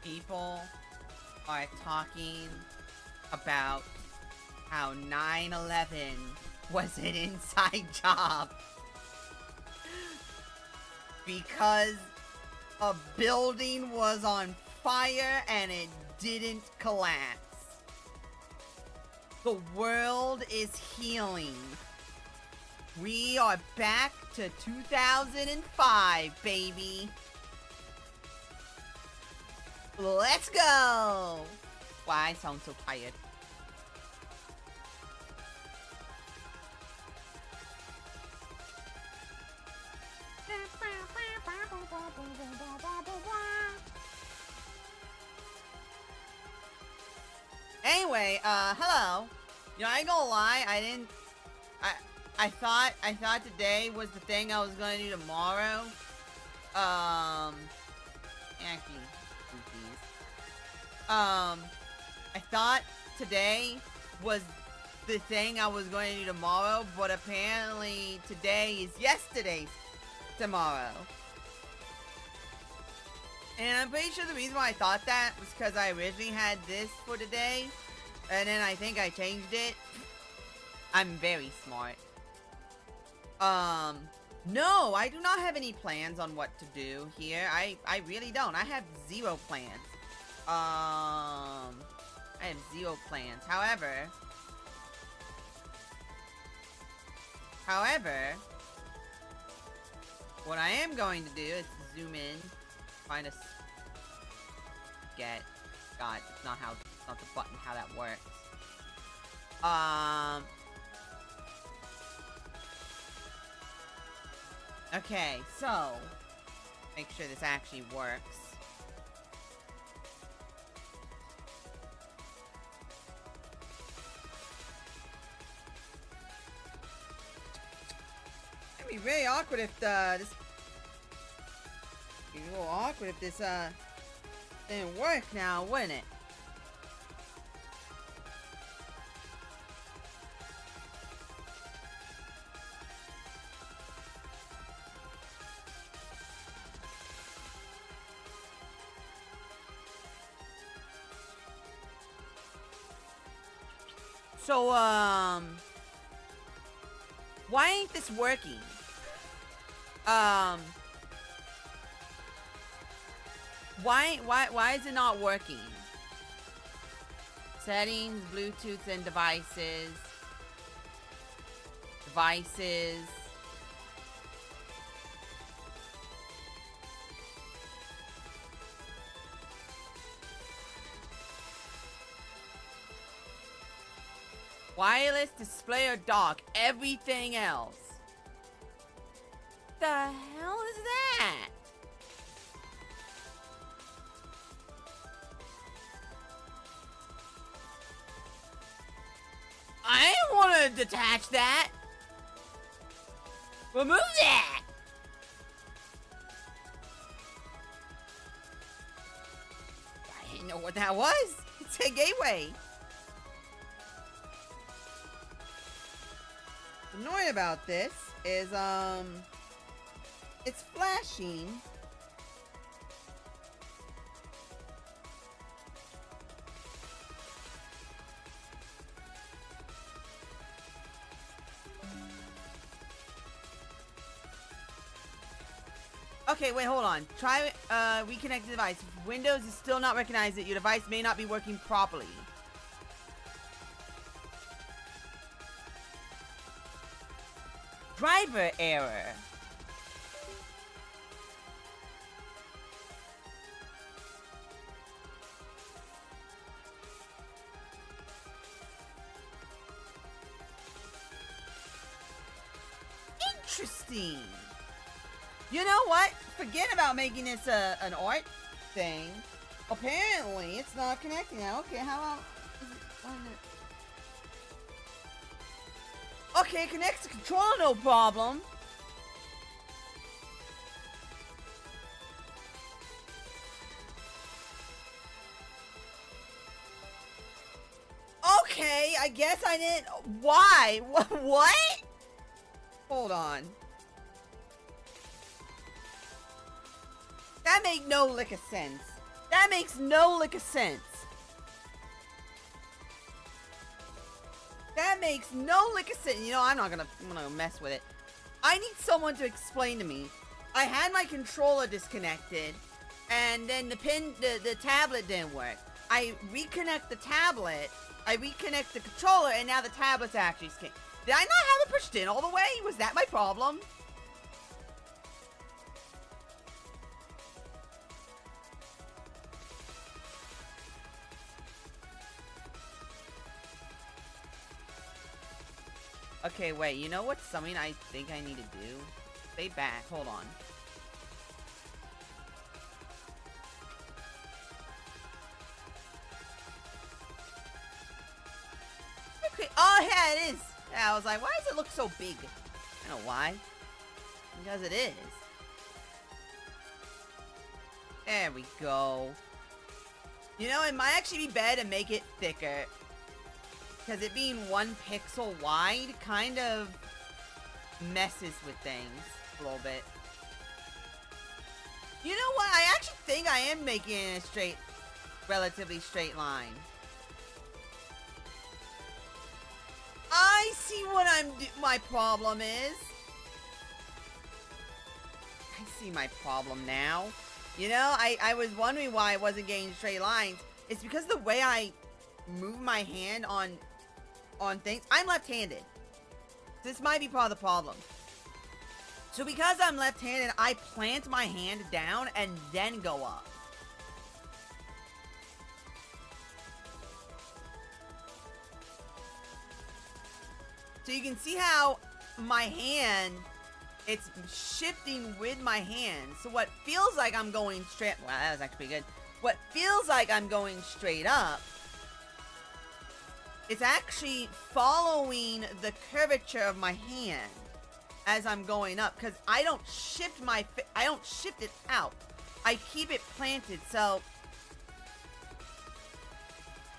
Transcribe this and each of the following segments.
People are talking about how 9/11 was an inside job because a building was on fire and it didn't collapse. The world is healing. We are back to 2005, baby. Let's go! Why I sound so tired. Anyway, hello. You know, I ain't gonna lie, I thought today was the thing I was gonna do tomorrow. Actually, I thought today was the thing I was going to do tomorrow, but apparently today is yesterday's tomorrow. And I'm pretty sure the reason why I thought that was because I originally had this for today, and then I think I changed it. I'm very smart. No, I do not have any plans on what to do here. I really don't. I have zero plans. I have zero plans. However, what I am going to do is zoom in trying to get. God, it's not the button how that works. Okay, so make sure this actually works. It'd be very awkward if this. It'd be a little awkward if this didn't work now, wouldn't it? So, why ain't this working? Why is it not working? Settings, Bluetooth and devices. Devices. Wireless, display, or dock. Everything else. The hell is that? I didn't want to detach that. Remove that. I didn't know what that was. It's a gateway. Annoying about this is it's flashing. Okay, wait, hold on. Try reconnect the device. If Windows is still not recognizing it, your device may not be working properly. Driver error. Interesting. You know what? Forget about making this an art thing. Apparently, it's not connecting now. Okay, how about... Okay, it connects to controller, no problem. Okay, I guess I didn't... Why? What? Hold on. That makes no lick of sense. That makes no lick of sense. That makes no lick of sense. You know, I'm gonna mess with it. I need someone to explain to me. I had my controller disconnected, and then the tablet didn't work. I reconnect the tablet, I reconnect the controller, and now the tablet's actually skinned. Did I not have it pushed in all the way? Was that my problem? Okay, wait, you know what's something I think I need to do? Stay back, hold on. Okay, oh yeah, it is! Yeah, I was like, why does it look so big? I don't know why. Because it is. There we go. You know, it might actually be better to make it thicker. Because it being 1 pixel wide kind of messes with things a little bit. You know what? I actually think I am making a relatively straight line. I see what my problem is. I see my problem now. You know, I was wondering why I wasn't getting straight lines. It's because the way I move my hand on things. I'm left-handed. This might be part of the problem. So because I'm left-handed, I plant my hand down and then go up. So you can see how my hand, it's shifting with my hand. So what feels like I'm going straight, wow, that was actually pretty good. What feels like I'm going straight up, it's actually following the curvature of my hand as I'm going up, because I don't shift it out. I keep it planted, so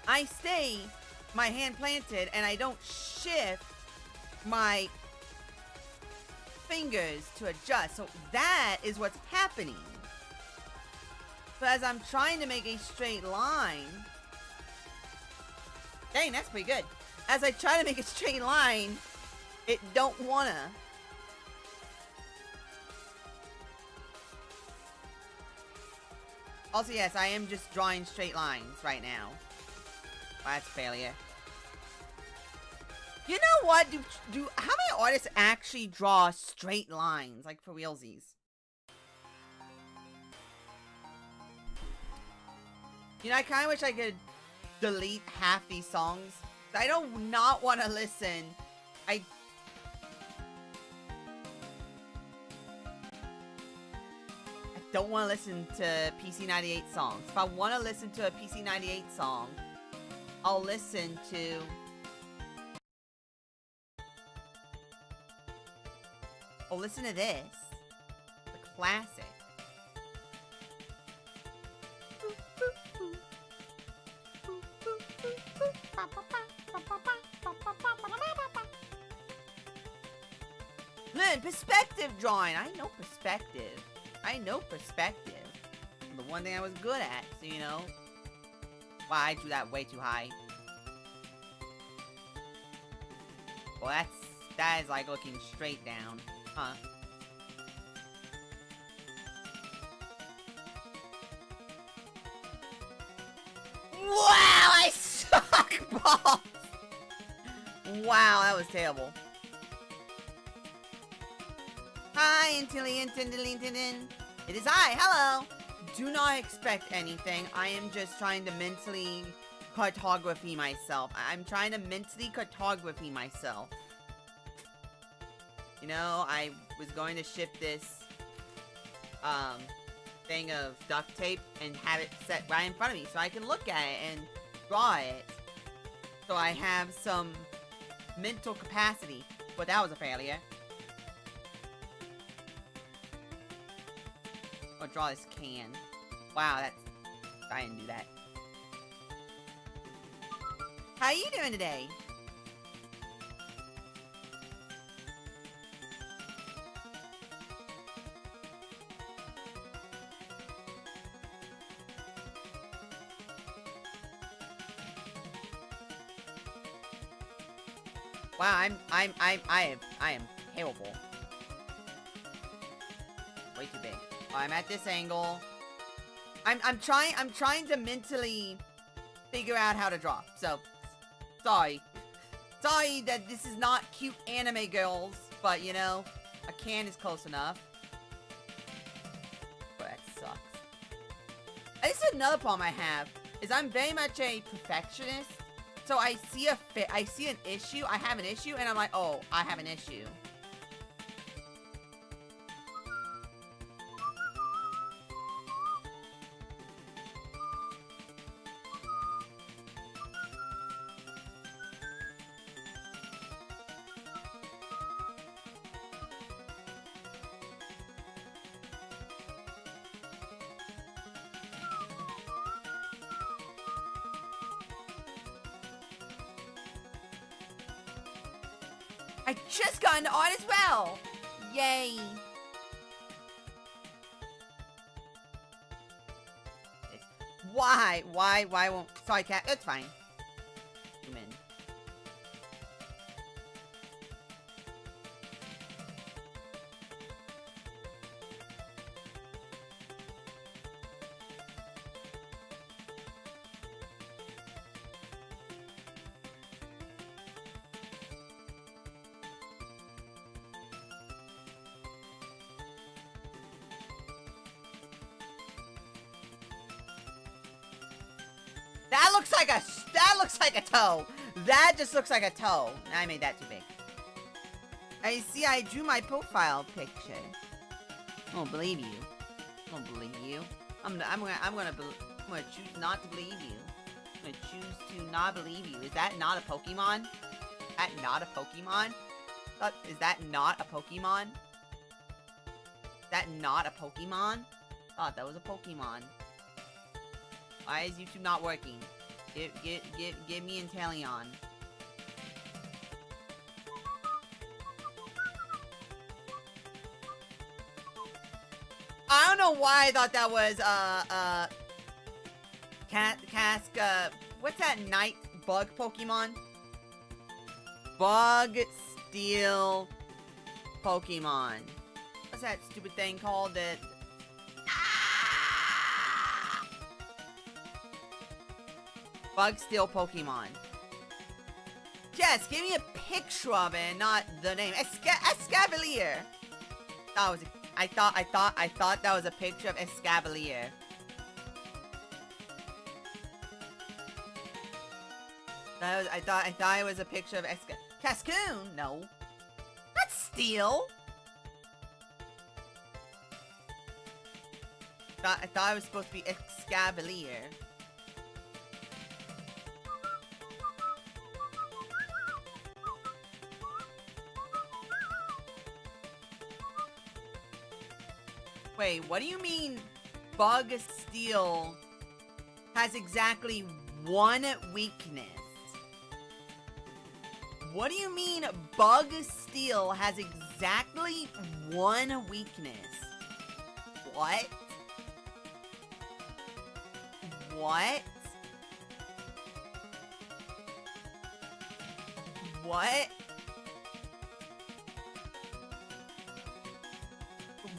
I stay my hand planted and I don't shift my fingers to adjust. So that is what's happening. So as I'm trying to make a straight line, dang, that's pretty good. As I try to make a straight line, it don't wanna. Also, yes, I am just drawing straight lines right now. Well, that's a failure. You know what? How many artists actually draw straight lines, like for realsies? You know, I kind of wish I could delete half these songs. I don't not want to listen. I don't want to listen to PC98 songs. If I want to listen to a PC98 song, I'll listen to... Oh, listen to this. The classic. Learn perspective drawing. I know perspective. I know perspective. The one thing I was good at, so you know. Wow, I drew that way too high. Well, that is like looking straight down. Huh. Wow, I suck balls! Wow, that was terrible. Hi, Intillion. It is I, hello! Do not expect anything. I am just trying to mentally cartography myself. I'm trying to mentally cartography myself. You know, I was going to ship this, thing of duct tape and have it set right in front of me so I can look at it and draw it. So I have some mental capacity. But that was a failure. I'll draw this can. Wow, I didn't do that. How you doing today? Wow, I am terrible. Way too big. Oh, I'm at this angle. I'm trying to mentally figure out how to draw. So, sorry. Sorry that this is not cute anime girls, but you know, a can is close enough. But that sucks. This is another problem I have, is I'm very much a perfectionist. So I see an issue, I have an issue, and I'm like, oh, I have an issue. I just got into art as well! Yay! Why won't... Sorry, cat. It's fine. Zoom in. That looks like a toe. That just looks like a toe. I made that too big. I see. I drew my profile picture. I don't believe you. I don't believe you. I'm gonna choose not to believe you. I'm gonna choose to not believe you. Is that not a Pokemon? Is that not a Pokemon? Is that not a Pokemon? Is that not a Pokemon? Thought that was a Pokemon. Why is YouTube not working? Give me Inteleon. I don't know why I thought that was what's that night bug Pokemon? Bug Steel Pokemon. What's that stupid thing called that? Bug Steel Pokemon. Yes, give me a picture of it, not the name. Escavalier. I thought that was a picture of Escavalier. I thought it was a picture of Cascoon. No, that's Steel. I thought it was supposed to be Escavalier. Wait, what do you mean Bug Steel has exactly one weakness? What do you mean Bug Steel has exactly one weakness? What? What? What?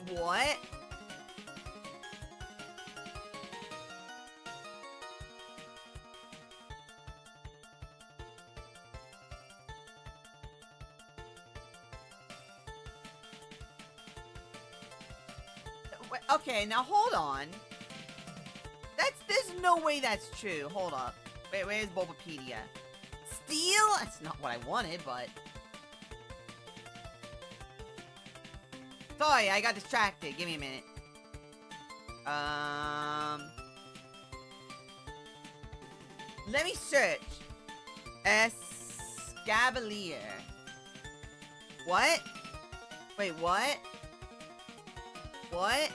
What? Okay, now hold on. There's no way that's true. Hold up. Wait, where's Bulbapedia? Steel? That's not what I wanted, but... Sorry, I got distracted. Give me a minute. Let me search. Escavalier. What? Wait, what? What?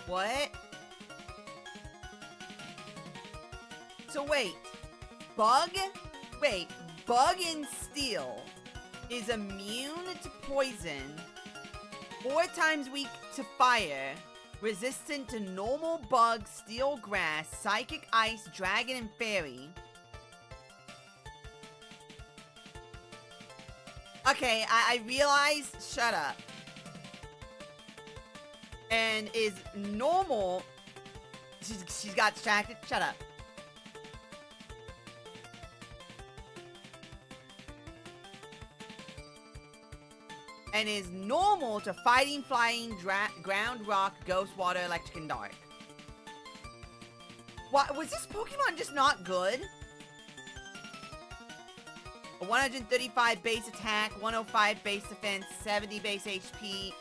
What? So wait, Bug and Steel is immune to poison, 4 times weak to fire, resistant to normal bug, steel grass, psychic ice, dragon, and fairy. Okay, I realize, shut up. And is normal, she's got distracted, shut up. And is normal to fighting, flying, ground, rock, ghost, water, electric, and dark. What, was this Pokemon just not good? A 135 base attack, 105 base defense, 70 base HP.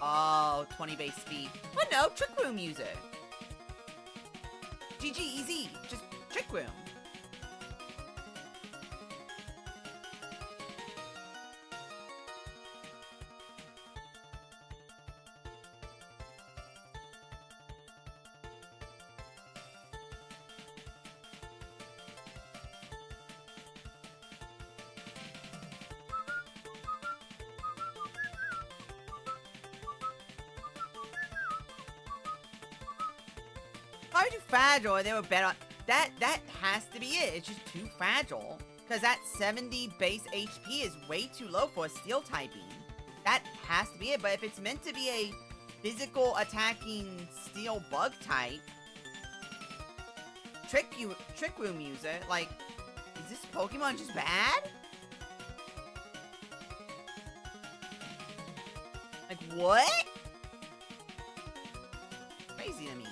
Oh, 20 base speed. Well, no, Trick Room user. GG, easy. Just Trick Room. Probably too fragile, or they were better. That has to be it. It's just too fragile. Because that 70 base HP is way too low for a steel typing. That has to be it. But if it's meant to be a physical attacking steel bug type, Trick Room user, like, is this Pokemon just bad? Like, what? Crazy to me.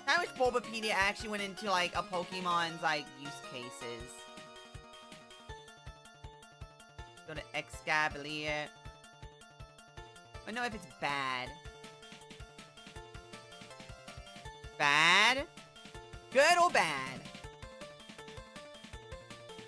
I wish Bulbapedia actually went into, like, a Pokemon's, like, use cases. Go to Excavalier. I don't know if it's bad. Bad? Good or bad?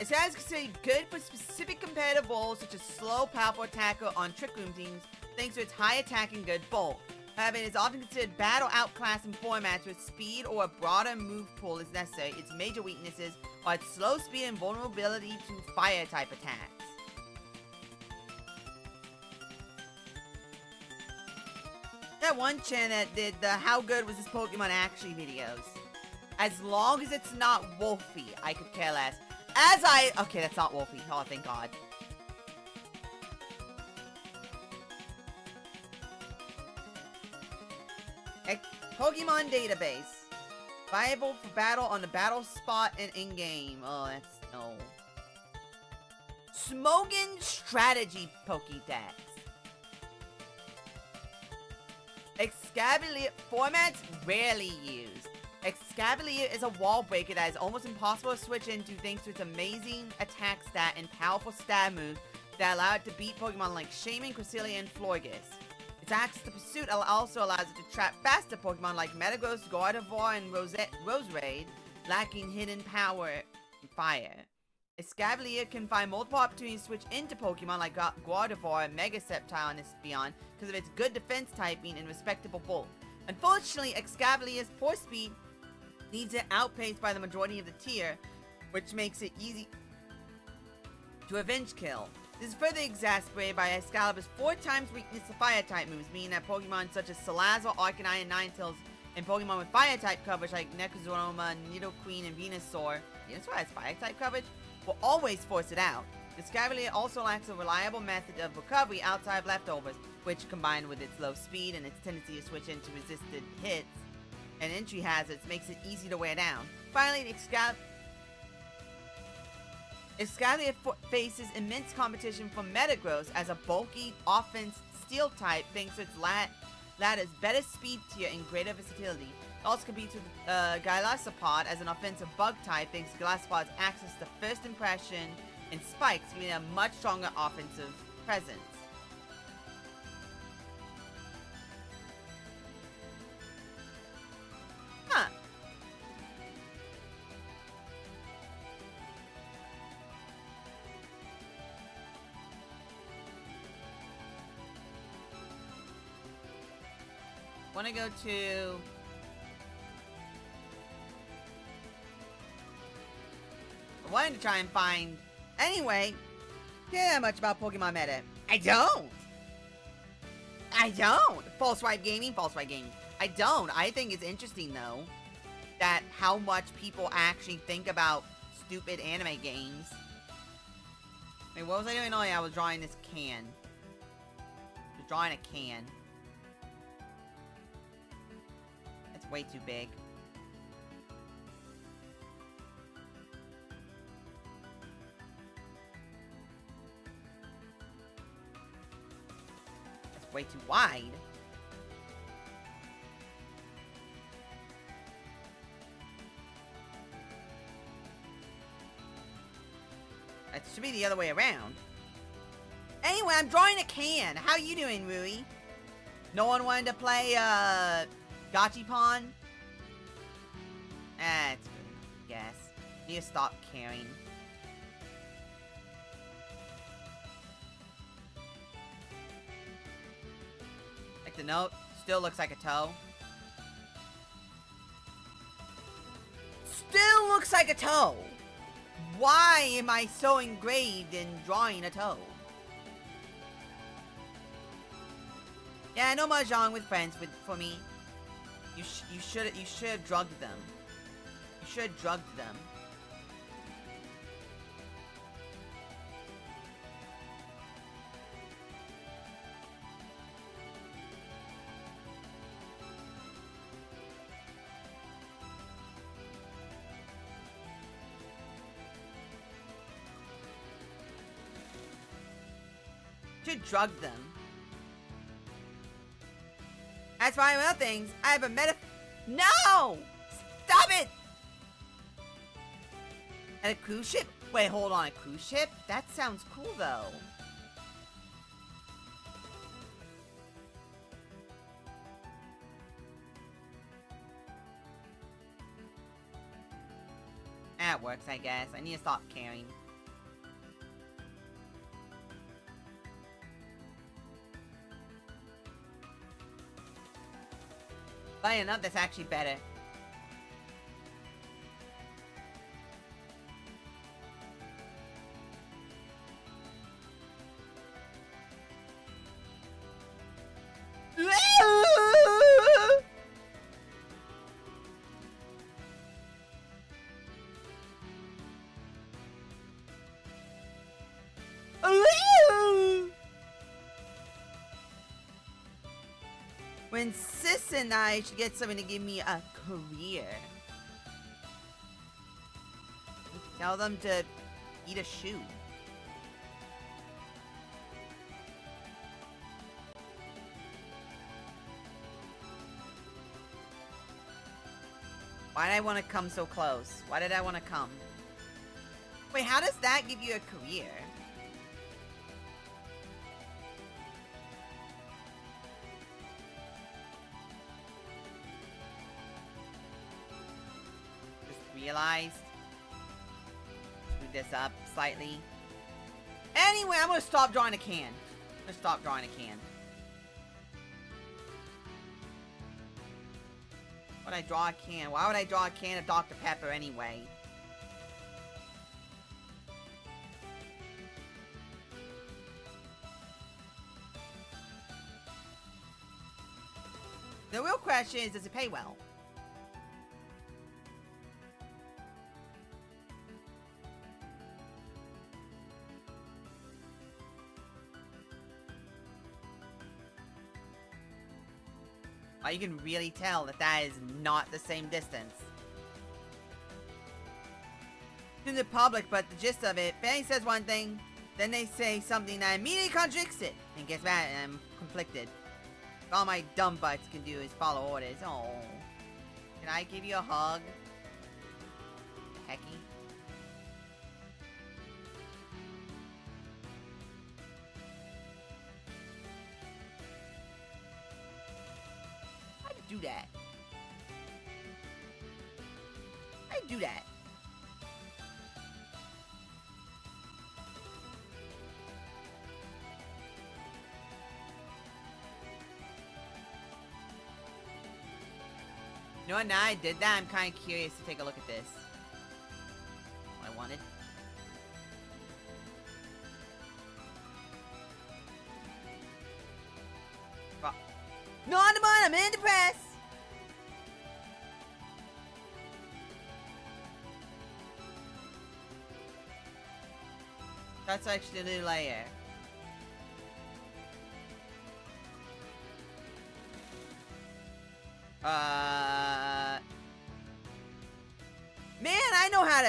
It's considered good for specific competitive roles such as slow, powerful attacker on Trick Room teams, thanks to its high attack and good bulk. However, it is often considered bad or outclassed in formats where speed or a broader move pool is necessary. Its major weaknesses are its slow speed and vulnerability to fire-type attacks. That one channel that did the How Good Was This Pokemon Actually videos. As long as it's not Wolfie, I could care less. Okay, that's not Wolfie. Oh, thank God. Pokemon database. Viable for battle on the battle spot and in-game. Oh, that's no. Smogon strategy Pokédex. Excavalier formats rarely used. Excavalier is a wall breaker that is almost impossible to switch into thanks to its amazing attack stat and powerful stab moves that allow it to beat Pokemon like Shaman, Cresselia, and Florges. Its access to Pursuit also allows it to trap faster Pokemon like Metagross, Gardevoir, and Roserade, lacking hidden power and fire. Excavalier can find multiple opportunities to switch into Pokemon like Gardevoir and Mega Sceptile and beyond because of its good defense typing and respectable bulk. Unfortunately, Excavalier's poor speed leaves it outpaced by the majority of the tier, which makes it easy to avenge kill. This is further exacerbated by Excalibur's 4 times weakness to fire-type moves, meaning that Pokemon such as Salazzle, Arcanine, and Ninetales, and Pokemon with fire-type coverage like Necrozma, Nidoqueen, and Venusaur has fire-type coverage, will always force it out. Excavalier also lacks a reliable method of recovery outside of leftovers, which, combined with its low speed and its tendency to switch into resisted hits and entry hazards, makes it easy to wear down. Finally, Excavalier faces immense competition from Metagross as a bulky offense steel type thanks to its latter's better speed tier and greater versatility. It also competes with Golisopod as an offensive bug type thanks to Golisopod's access to first impression and spikes, giving it a much stronger offensive presence. Huh. Want to go to... I wanted to try and find... Anyway, care that much about Pokemon meta. I don't! False Swipe Gaming. I don't. I think it's interesting, though, that how much people actually think about stupid anime games. Wait, what was I doing? Oh, yeah, I was drawing this can. I was drawing a can. That's way too big. That's way too wide. That should be the other way around. Anyway, I'm drawing a can. How you doing, Rui? No one wanted to play, Gachipon? That's good, I guess. Need to stop caring. Like the note, still looks like a toe. Still looks like a toe! Why am I so engraved in drawing a toe? Yeah, I know Mahjong with friends for me. You should have drugged them. You should have drugged them. Should drug them. As for my other things, I have a No! And a cruise ship? Wait, hold on, a cruise ship? That sounds cool, though. That works, I guess. I need to stop caring. Funny enough, that's actually better. When Sis and I should get someone to give me a career. Tell them to eat a shoe. Why did I want to come so close? Why did I want to come? Wait, how does that give you a career? Realized. Screw this up slightly. Anyway, I'm gonna stop drawing a can. I'm gonna stop drawing a can. Why would I draw a can? Why would I draw a can of Dr. Pepper anyway? The real question is, does it pay well? You can really tell that that is not the same distance. To the public, but the gist of it, Fanny says one thing, then they say something that immediately contradicts it. And guess what? I'm conflicted. All my dumb butts can do is follow orders. Oh. Can I give you a hug? Hecky. Do that. I do that. You know what? Now I did that, I'm kind of curious to take a look at this. What I wanted. No, on the bottom, I'm in the press. That's actually a new layer. Man, I know how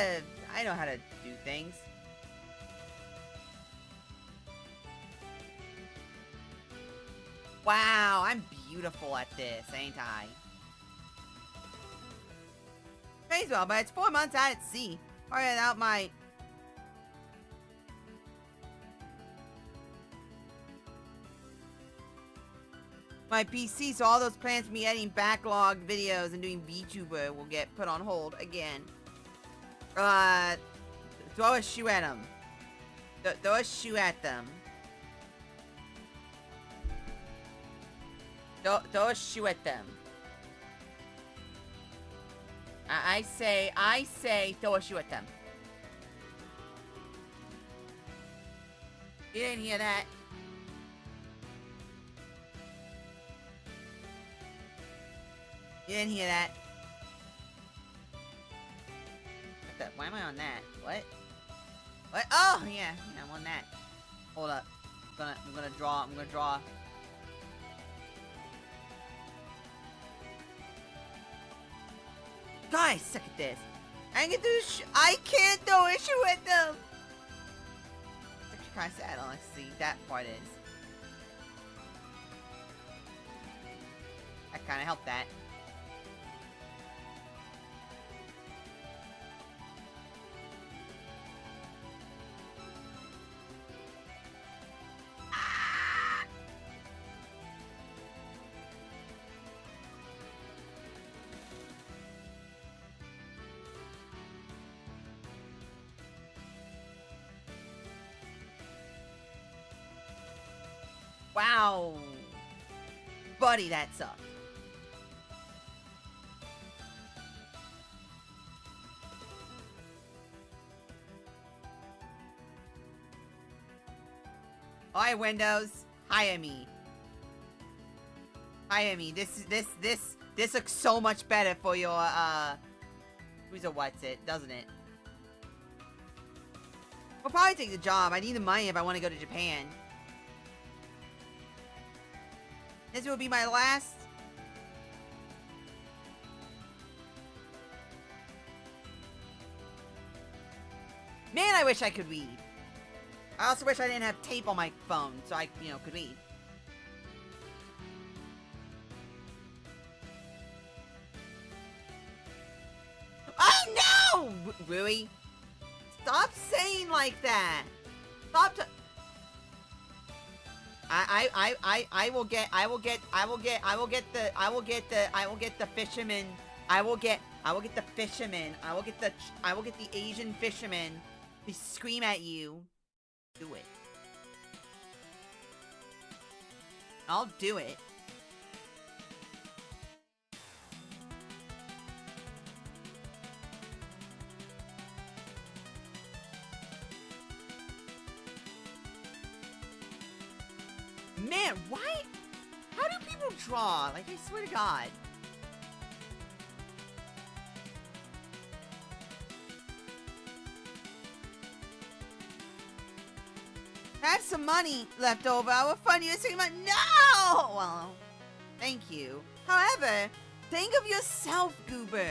to do things. Wow, I'm beautiful at this, ain't I? Pays well, but it's 4 months out at sea. Or without my... my PC, so all those plans for me editing backlog videos and doing VTuber will get put on hold again. Throw a shoe at them. Throw a shoe at them. Throw a shoe at them. I say, throw a shoe at them. You didn't hear that? You didn't hear that? What the? Why am I on that? What? What? Oh, yeah, I'm on that. Hold up. I'm gonna draw. Guys, suck at this. I can't throw issue with them. It's actually kind of sad, honestly. That part is. I kind of helped that. Wow. Buddy, that sucked. Hi, Windows. Hire me. Hire me. This looks so much better for your, who's a what's it, doesn't it? I'll probably take the job. I need the money if I want to go to Japan. This will be my last. Man, I wish I could read. I also wish I didn't have tape on my phone so I, could read. Oh no! Rui, stop saying like that. Stop. I will get the fisherman. I will get the fisherman. I will get the Asian fisherman to scream at you. Do it. I'll do it. Man, why? How do people draw? Like, I swear to God. I have some money left over. I will fund you a second month. No! Well, thank you. However, think of yourself, Goober.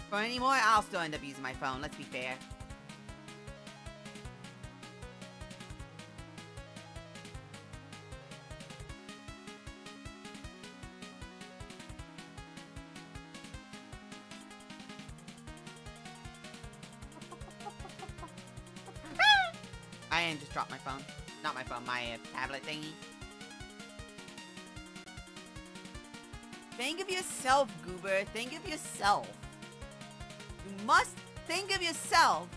For any more, I'll still end up using my phone. Let's be fair. I didn't just drop my phone. Not my phone, my tablet thingy. Think of yourself, Goober. Think of yourself. You must think of yourself.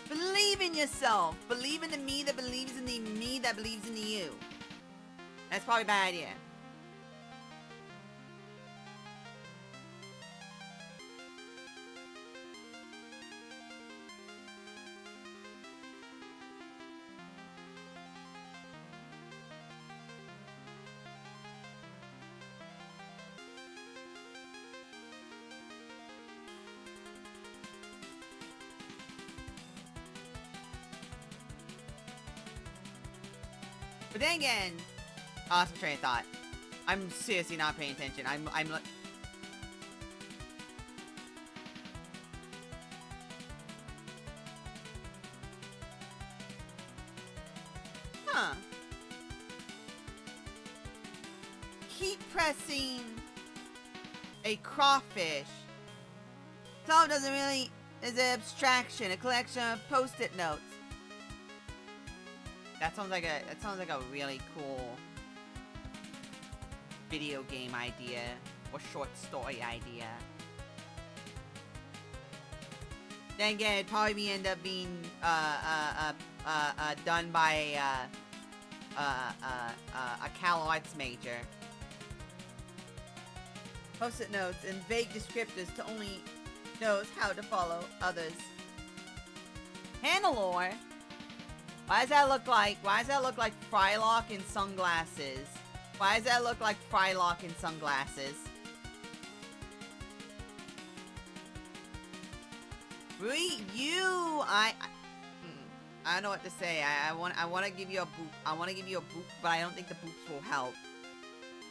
Believe in yourself. Believe in the me that believes in the me that believes in the you. That's probably a bad idea. But then again, awesome train of thought. I'm seriously not paying attention. I'm Huh. Keep pressing a crawfish. Solve doesn't really is an abstraction, a collection of post-it notes. That sounds like a really cool video game idea or short story idea. Then again, it'd probably end up being done by a Cal Arts major. Post-it notes and vague descriptors to only knows how to follow others. Hannelore. Why does that look like Frylock in sunglasses? Why does that look like Frylock in sunglasses? Rui, I don't know what to say. I want to give you a boop. I want to give you a boop, but I don't think the boops will help.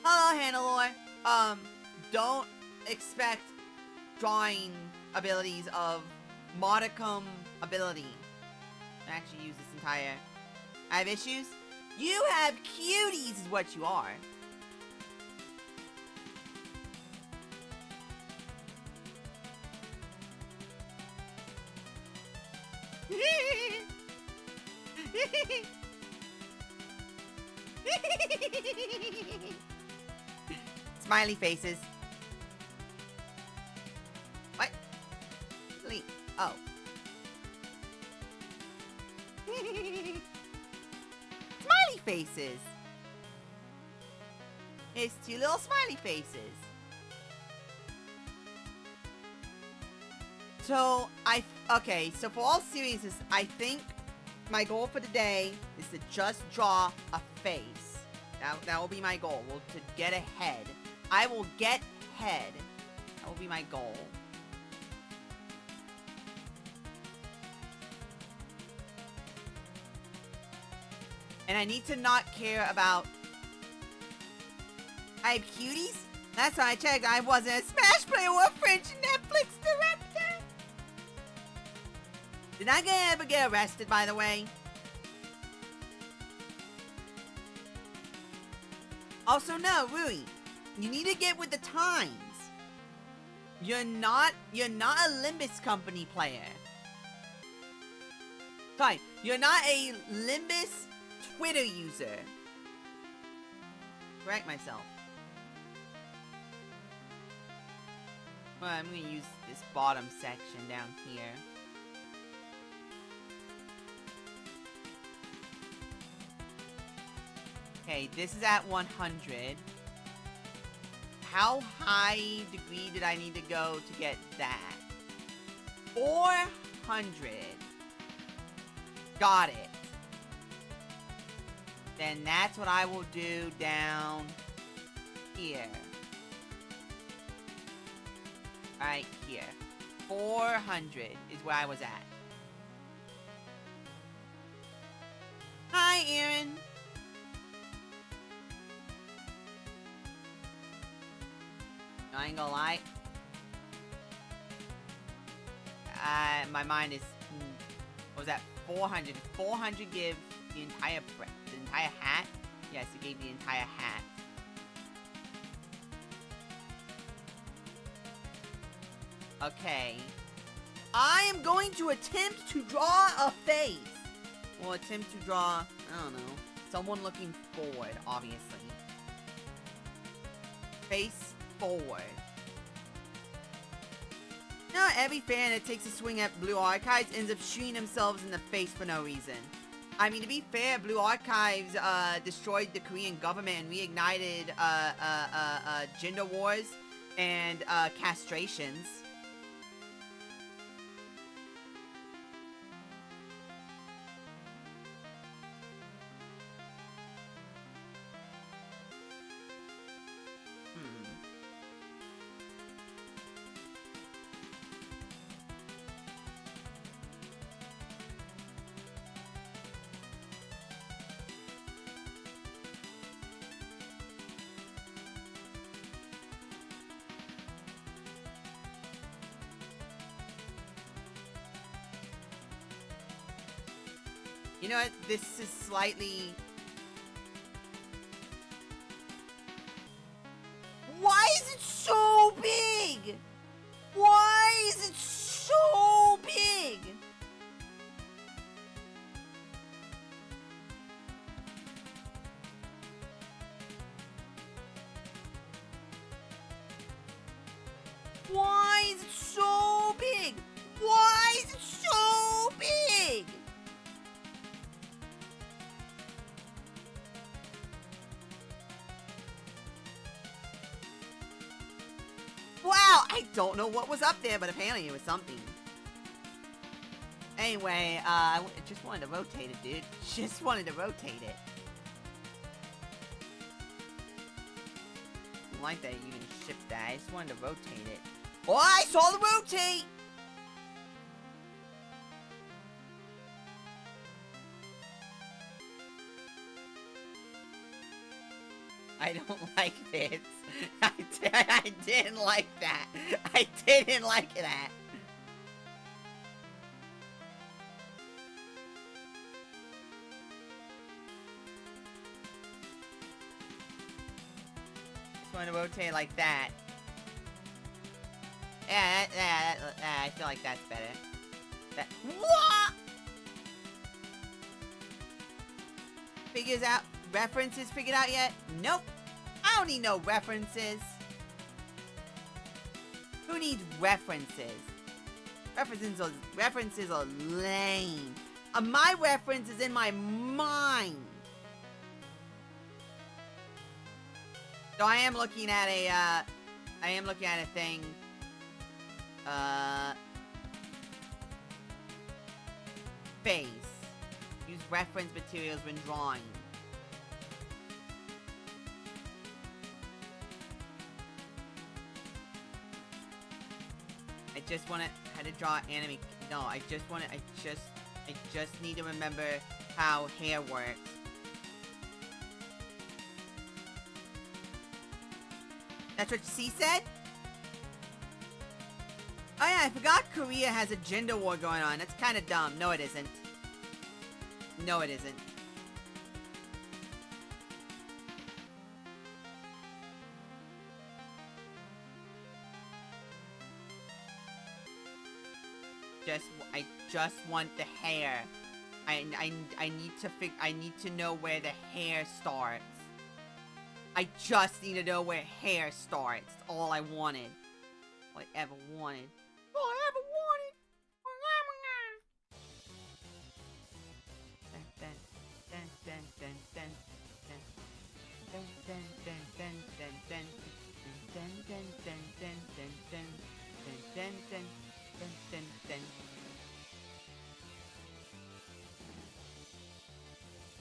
Hello, Hannelore. Don't expect drawing abilities of modicum ability. I actually use this entire... I have issues? You have cuties is what you are. Smiley faces. What? Oh. Smiley faces. It's 2 little smiley faces. So, okay, so for all seriousness, I think my goal for the day is to just draw a face. That will be my goal. Well, to get a head. I will get head. That will be my goal. And I need to not care about... I have cuties? That's why I checked. I wasn't a Smash player or a French Netflix director. Did I ever get arrested, by the way? Also, no, Rui. You need to get with the times. You're not a Limbus Company player. Sorry, you're not a Limbus Twitter user. Correct myself. Well, I'm gonna use this bottom section down here. Okay, this is at 100. How high degree did I need to go to get that? 400. Got it. Then that's what I will do down here. Right here. 400 is where I was at. Hi, Aaron. I ain't gonna lie. My mind is... what was that? 400. 400 give the entire hat? Yes, it gave the entire hat. Okay. I am going to attempt to draw a face. Well, attempt to draw, I don't know, someone looking forward, obviously. Face forward. Not every fan that takes a swing at Blue Archives ends up shooting themselves in the face for no reason. I mean, to be fair, Blue Archives destroyed the Korean government and reignited gender wars and castrations. You know what? This is slightly... Why is it so big? Why is it so big? Why is it so big? Why is it so big? Wow, I don't know what was up there, but apparently it was something. Anyway, I just wanted to rotate it, dude. Just wanted to rotate it. I don't like that you can ship that. I just wanted to rotate it. Oh, I saw the rotate! I don't like this. I didn't like that. I didn't like that. Just want to rotate like that. Yeah, I feel like that's better. What? Figures out. References figured out yet? Nope. I don't need no references. Who needs references? References are lame. My reference is in my mind. So I am looking at a thing. Face. Use reference materials when drawing. I just want to how to draw anime. No, I just need to remember how hair works. That's what C said? Oh yeah, I forgot Korea has a gender war going on. That's kind of dumb. No, it isn't. No, it isn't. I just want the hair. I need to know where the hair starts. I just need to know where hair starts. That's all I wanted. All I ever wanted. All I ever wanted.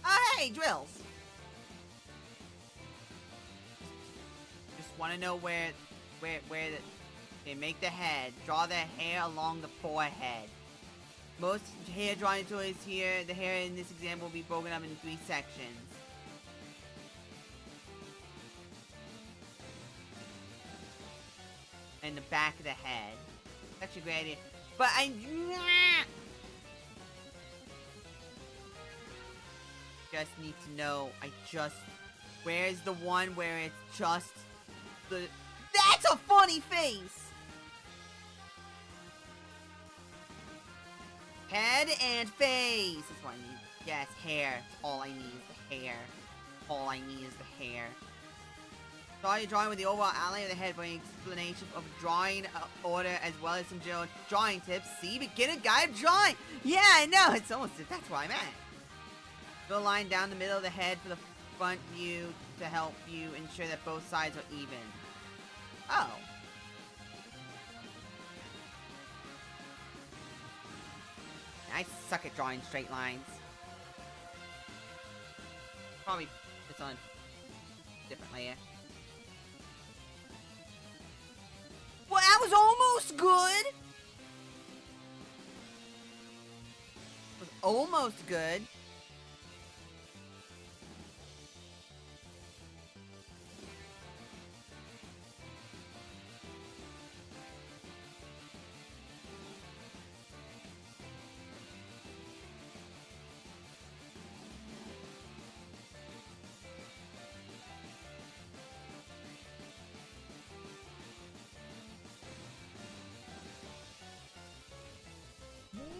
Oh, hey, drills. Just want to know where they make the head. Draw the hair along the forehead. Most hair drawing toys here, the hair in this example will be broken up into 3 sections. And the back of the head. That's a great idea. But I just need to know. Where's the one where it's just the... That's a funny face! Head and face! That's what I need. Yes, hair. That's all I need is the hair. All I need is the hair. Start your drawing with the overall outline of the head for an explanation of drawing order as well as some general drawing tips. See, beginner guide drawing! Yeah, I know! It's almost... That's what I meant. Draw a line down the middle of the head for the front view to help you ensure that both sides are even. Oh. I suck at drawing straight lines. Probably it's on a different layer. Well, that was almost good. It was almost good.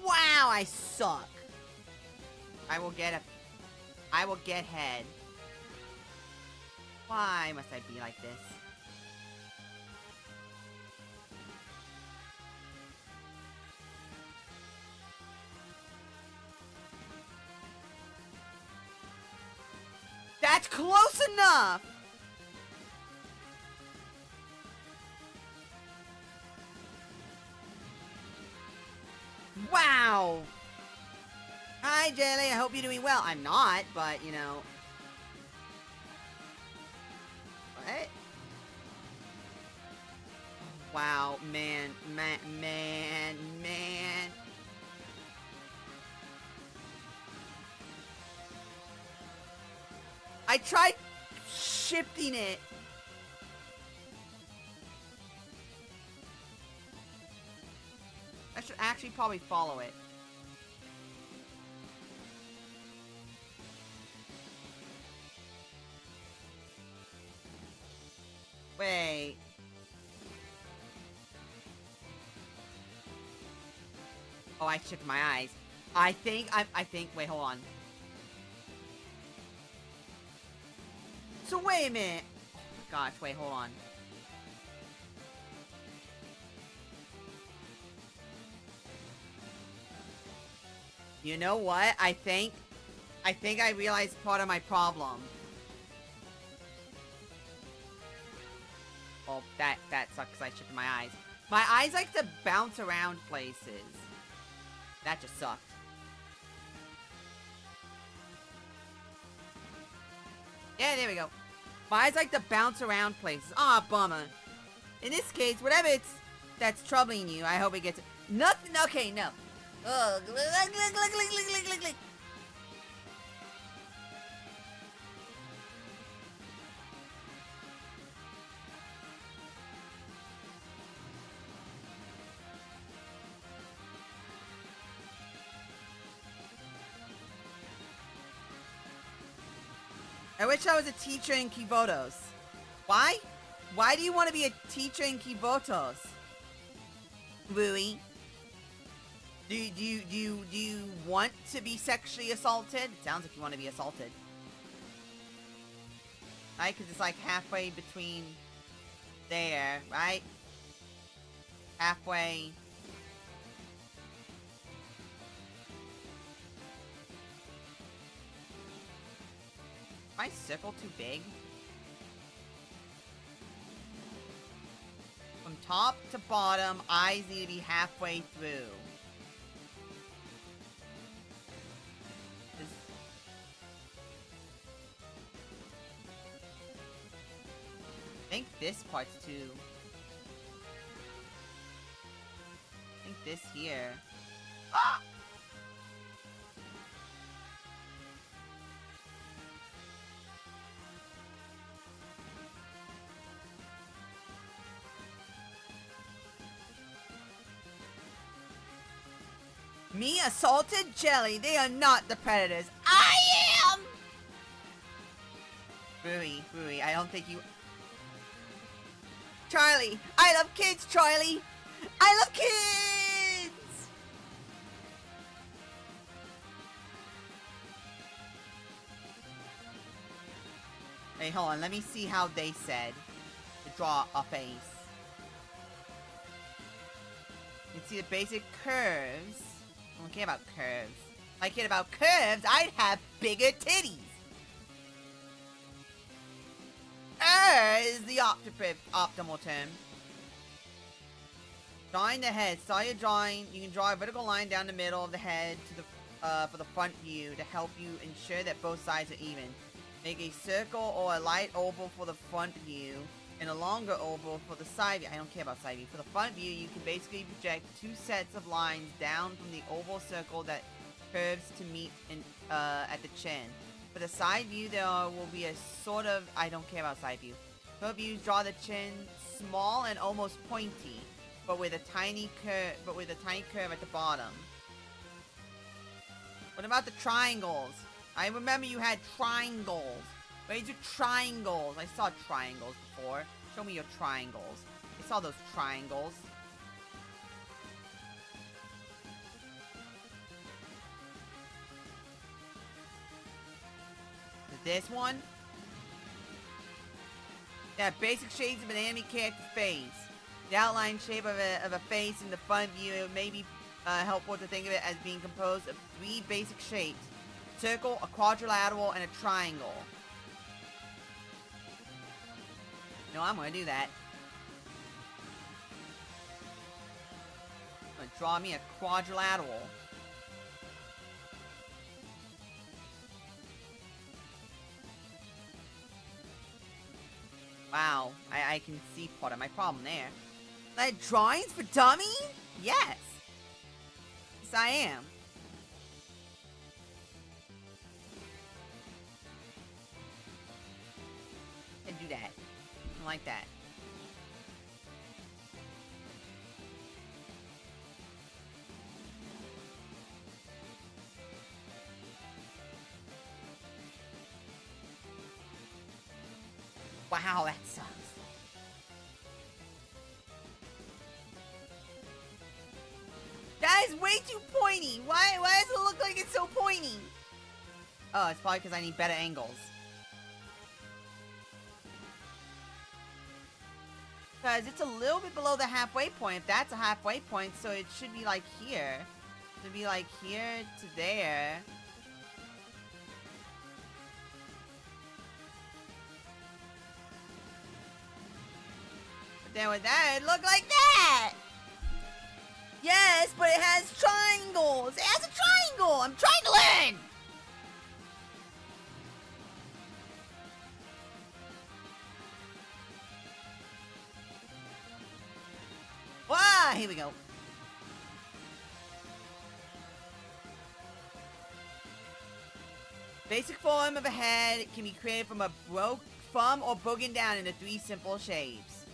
Wow, I suck. I will get head. Why must I be like this? That's close enough! Wow! Hi, Jelly. I hope you're doing well. I'm not, but, you know. What? Wow, man. I tried shifting it. I should actually probably follow it. Wait. Oh, I shook my eyes. I think, wait, hold on. So wait a minute. Oh my gosh, wait, hold on. You know what? I think I realized part of my problem. Well, that sucks because I shifted my eyes. My eyes like to bounce around places. That just sucked. Yeah, there we go. My eyes like to bounce around places. Ah, bummer. In this case, whatever that's troubling you, I hope it gets... Nothing... Okay, no. Ugh. I wish I was a teacher in Kivotos. Why? Why do you want to be a teacher in Kivotos? Louie? Do you want to be sexually assaulted? It sounds like you want to be assaulted. Right? Because it's like halfway between there, right? Halfway. My circle too big? From top to bottom, eyes need to be halfway through. I think this part's too... I think this here... Ah! Me assaulted Jelly. They are not the predators. I am! Rui, I don't think you... Charlie! I love kids, Charlie! I love kids! Hey, hold on. Let me see how they said to draw a face. You can see the basic curves. I don't care about curves. If I cared about curves, I'd have bigger titties. Is the optimal term. Drawing the head. Start your drawing. You can draw a vertical line down the middle of the head to the for the front view to help you ensure that both sides are even. Make a circle or a light oval for the front view and a longer oval for the side view. I don't care about side view. For the front view, you can basically project two sets of lines down from the oval circle that curves to meet at the chin. For the side view, there will be a sort of... I don't care about side view. Front views draw the chin small and almost pointy, but with a tiny curve at the bottom. What about the triangles? I remember you had triangles. Where's your triangles? I saw triangles before. Show me your triangles. I saw those triangles. This one? Yeah, basic shades of an anime character's face. The outline shape of a face in the front view, it may be helpful to think of it as being composed of three basic shapes. Circle, a quadrilateral, and a triangle. No, I'm gonna do that. I'm gonna draw me a quadrilateral. Wow, I can see part of my problem there. Like drawings for dummies? Yes. Yes, I am. And do that. I like that. Wow, that sucks. That is way too pointy. Why does it look like it's so pointy? Oh, it's probably because I need better angles. Because it's a little bit below the halfway point. If that's a halfway point, so it should be like here. To be like here to there. But then with that, it looked like that! Yes, but it has triangles! It has a triangle! I'm trying to learn! Wow, here we go. Basic form of a head can be created from or broken down into 3 simple shapes.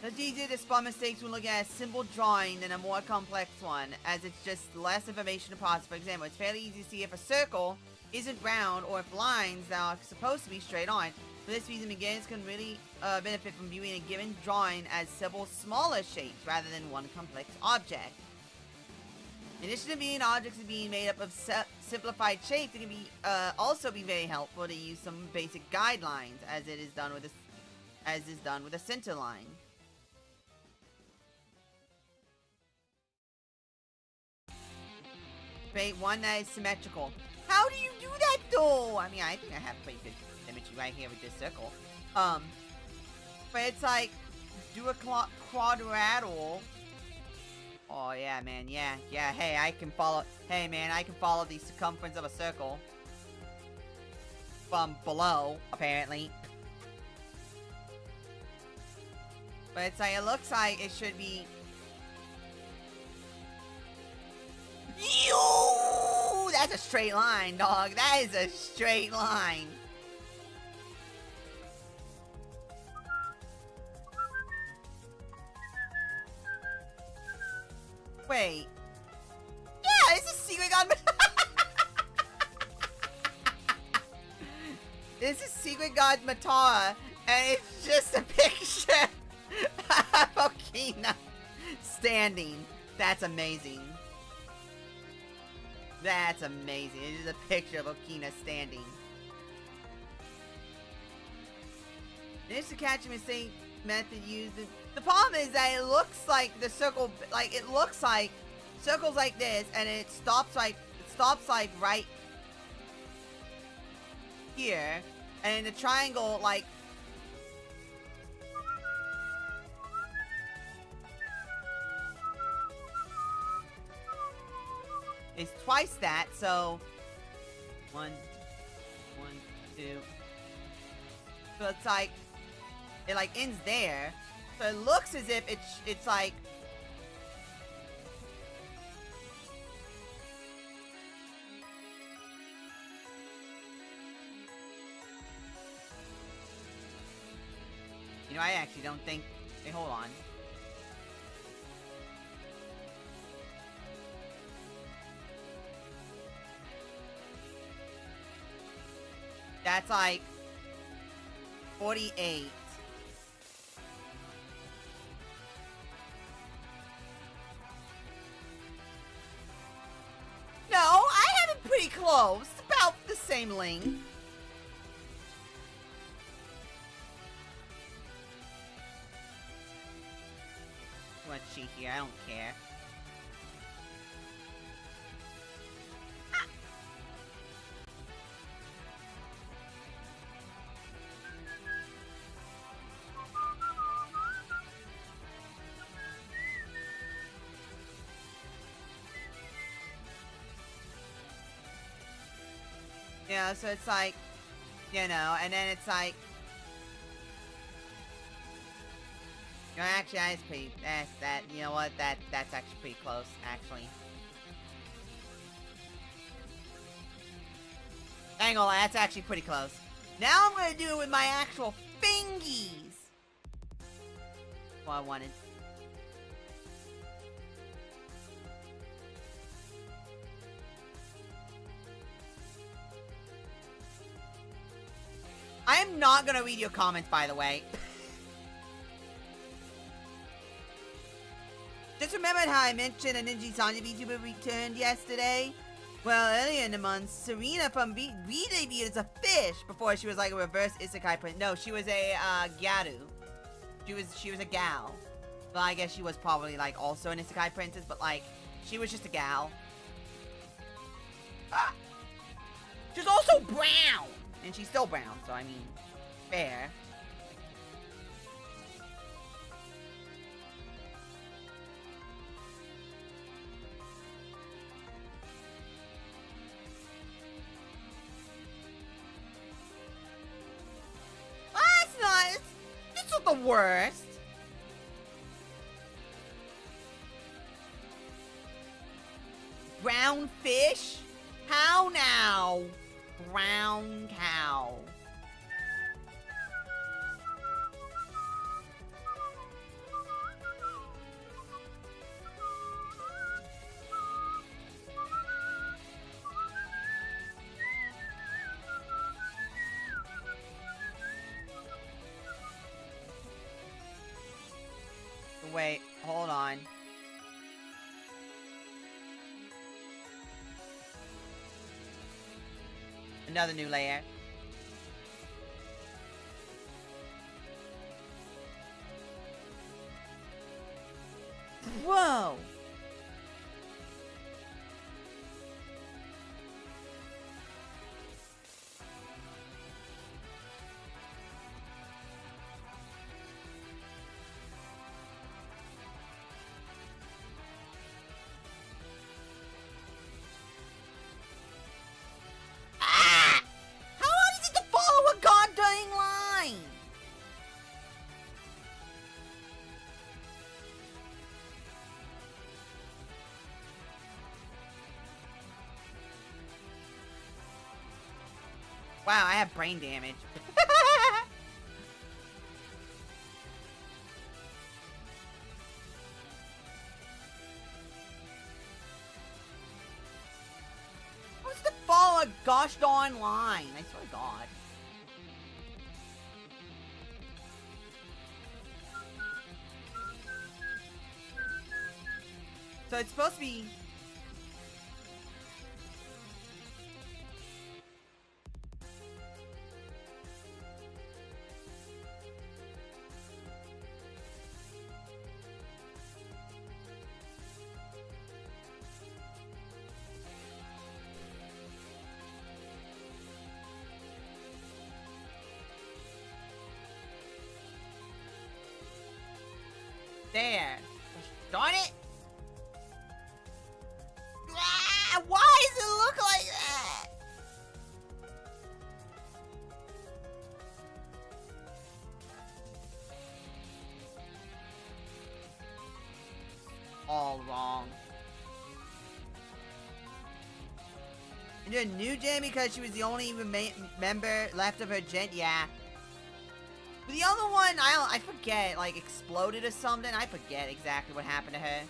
It's easier to spot mistakes when looking at a simple drawing than a more complex one, as it's just less information to process. For example, it's fairly easy to see if a circle isn't round or if lines that are supposed to be straight on. For this reason, beginners can really benefit from viewing a given drawing as several smaller shapes rather than one complex object. In addition to being objects being made up of simplified shapes, it can be also be very helpful to use some basic guidelines, as is done with a center line. Create one that is symmetrical. How do you do that though? I mean, I think I have pretty good symmetry right here with this circle. But it's like, do a quadrilateral. Oh yeah, man, yeah, hey, I can follow the circumference of a circle. From below, apparently. But it's like, it looks like it should be... Yo! That's a straight line, dog. That is a straight line. Wait. Yeah, this is Secret God This is Secret God Matara, and it's just a picture of Okina standing. That's amazing. That's amazing. It is a picture of Okina standing. This is a catch and mistake method used. The problem is that it looks like the circle, like it looks like circles like this, and it stops like right here, and the triangle like. It's twice that, so 1, 2. So it's like it like ends there. So it looks as if it's like I actually don't think. Hey, hold on. That's like 48. No, I have it pretty close. About the same length. You want to cheat here? I don't care. Yeah, so it's like, and then it's like, actually, that's pretty, you know what, that's actually pretty close, actually. I ain't gonna lie, that's actually pretty close. Now I'm gonna do it with my actual fingies. What I wanted. I am not gonna read your comments, by the way. Just remembered how I mentioned a Ninja Sanji VTuber returned yesterday? Well, earlier in the month, Serena from re-debuted as a fish before she was like a reverse isekai print. No, she was a Gyaru. She was a gal. Well, I guess she was probably, like, also an isekai princess, but, like, she was just a gal. Ah! She's also brown! And she's still brown, so, I mean, fair. That's not... It's not the worst. Brown fish? How now? Brown cow. Wait, hold on. Another new layer. Whoa! Wow, I have brain damage. What's the follow a gosh darn line? I swear to God. So it's supposed to be... There. Darn it! Ah, why does it look like that? All wrong. And a new gen because she was the only member left of her gen? Yeah. The other one, I forget, like, exploded or something. I forget exactly what happened to her.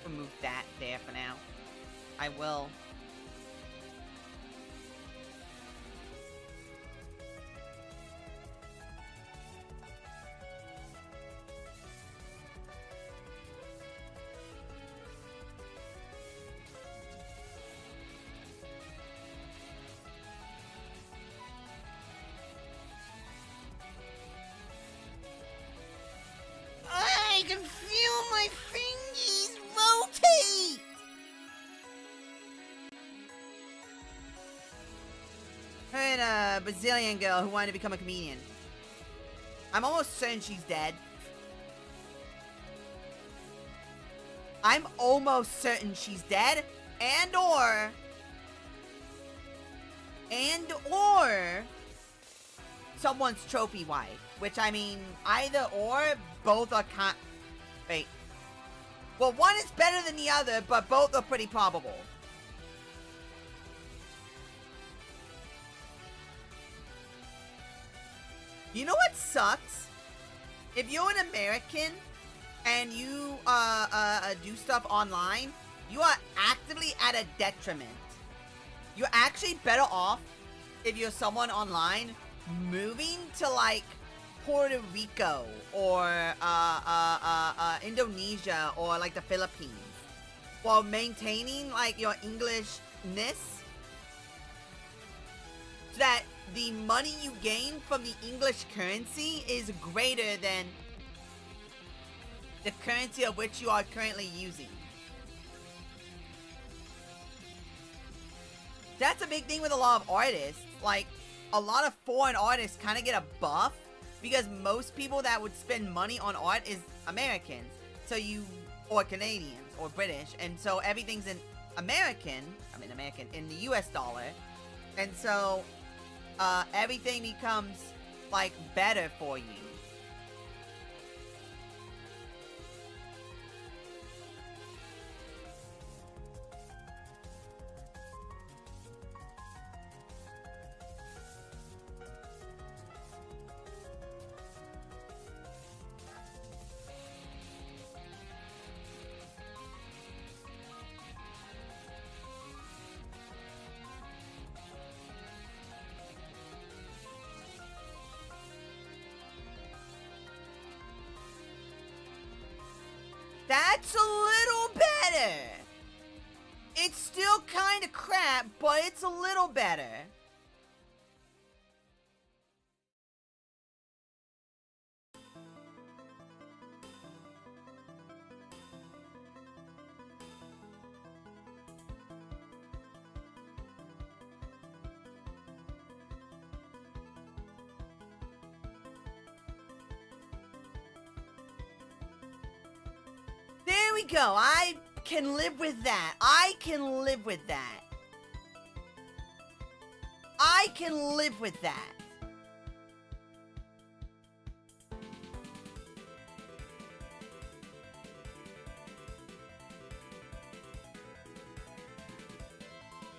Remove that there for now. I will. I can feel my fingies rotate! Her and a Brazilian girl who wanted to become a comedian. I'm almost certain she's dead. I'm almost certain she's dead and/or someone's trophy wife. Which, I mean, either or, both are wait. Well, one is better than the other, but both are pretty probable. You know what sucks? If you're an American and you do stuff online, you are actively at a detriment. You're actually better off if you're someone online moving to, like, Puerto Rico or Indonesia or, like, the Philippines while maintaining, like, your Englishness that the money you gain from the English currency is greater than the currency of which you are currently using. That's a big thing with a lot of artists. Like, a lot of foreign artists kind of get a buff because most people that would spend money on art is Americans. Or Canadians, or British. And so everything's in American, in the US dollar. And so, everything becomes, like, better for you. That's a little better. It's still kind of crap, but it's a little better. There we go. I can live with that. I can live with that. I can live with that.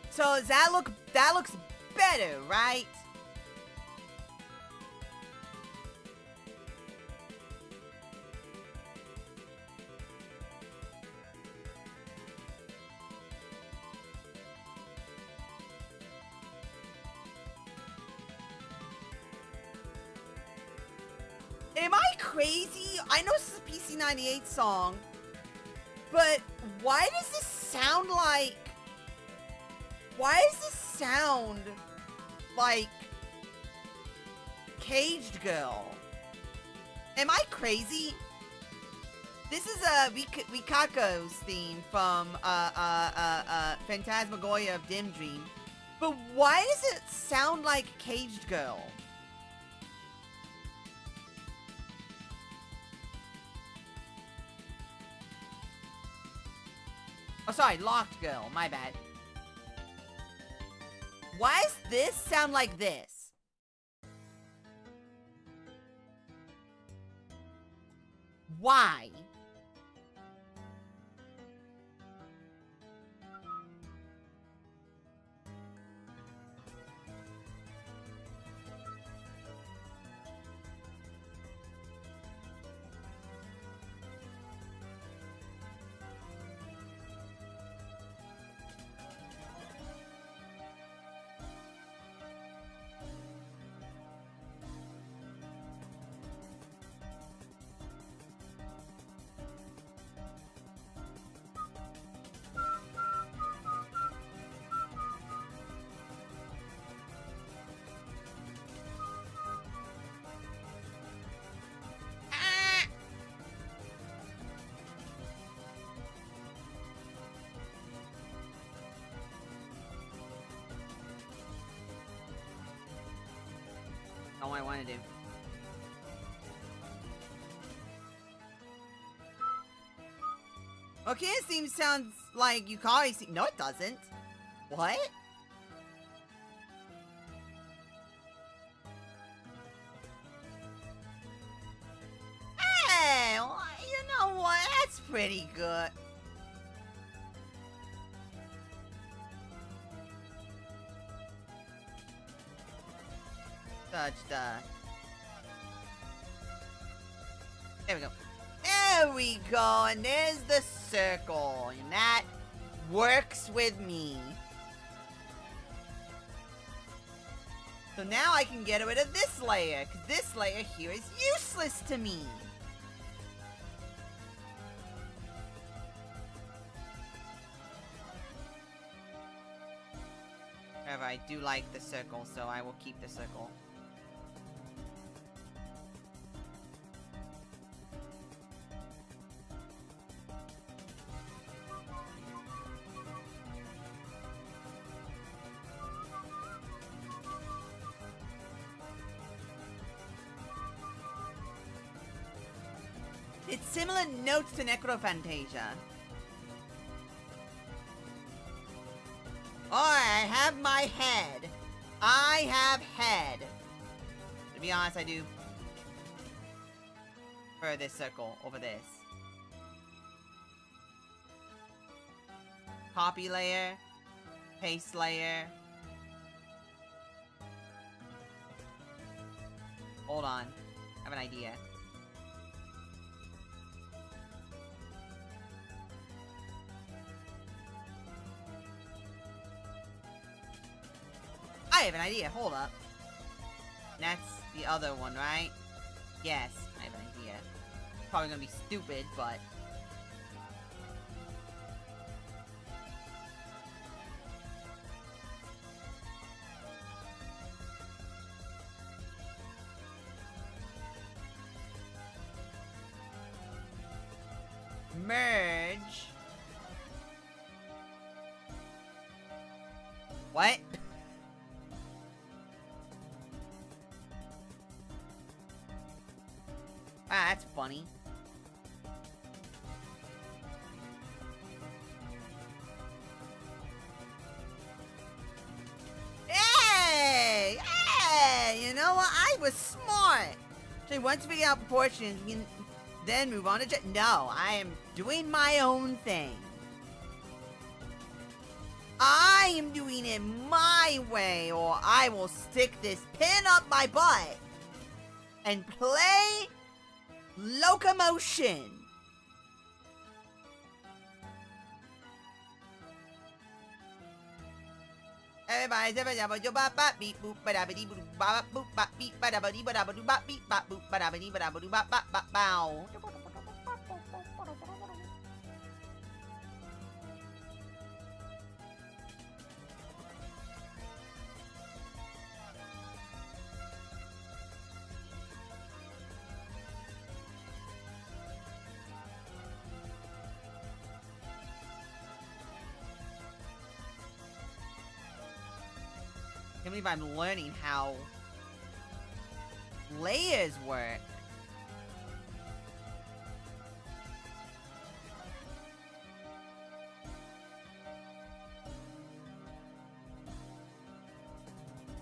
So does that looks better, right? Am I crazy? I know this is a PC98 song, but why does this sound like... Why does this sound like Caged Girl? Am I crazy? This is a Rikako's theme from Phantasmagoria of Dim Dream, but why does it sound like Caged Girl? Oh, sorry, Locked Girl. My bad. Why does this sound like this? Why? Not what I want to do. Okay, this theme sounds like Yukari's theme. No, it doesn't. What? Hey, well, you know what? That's pretty good. Such the... There we go. There we go, and there's the circle, and that works with me. So now I can get rid of this layer, because this layer here is useless to me. However, I do like the circle, so I will keep the circle. It's similar notes to Necrophantasia. Oh, I have my head. I have head. To be honest, I do prefer this circle over this. Copy layer. Paste layer. Hold on. I have an idea. I have an idea. Hold up. That's the other one, right? Yes, I have an idea. Probably gonna be stupid, but... merge. What? Ah, that's funny. Hey! Hey! You know what? I was smart. So once we figure out proportions, we can then move on to... No, I am doing my own thing. I am doing it my way, or I will stick this pin up my butt and play... locomotion. Everybody's beep boop ba-da-ba-dee boop ba boop ba beep ba-da-ba-dee ba-da-ba-doo ba beep ba boop ba-da-ba-dee ba-da-ba-doo ba ba ba bow. I can't believe I'm learning how layers work.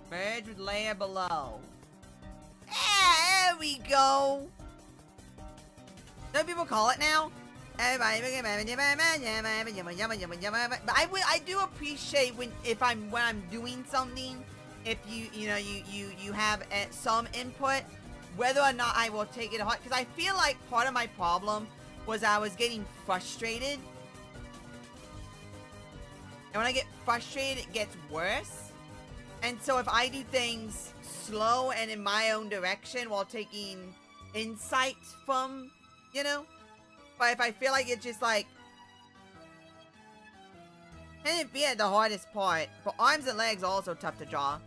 Merge with layer below. Yeah, there we go. Don't people call it now? But I do appreciate when I'm doing something, if you have some input, whether or not I will take it hard, because I feel like part of my problem was I was getting frustrated, and when I get frustrated it gets worse. And so if I do things slow and in my own direction while taking insight from, but if I feel like it's just like, and it'd be at the hardest part, but arms and legs are also tough to draw.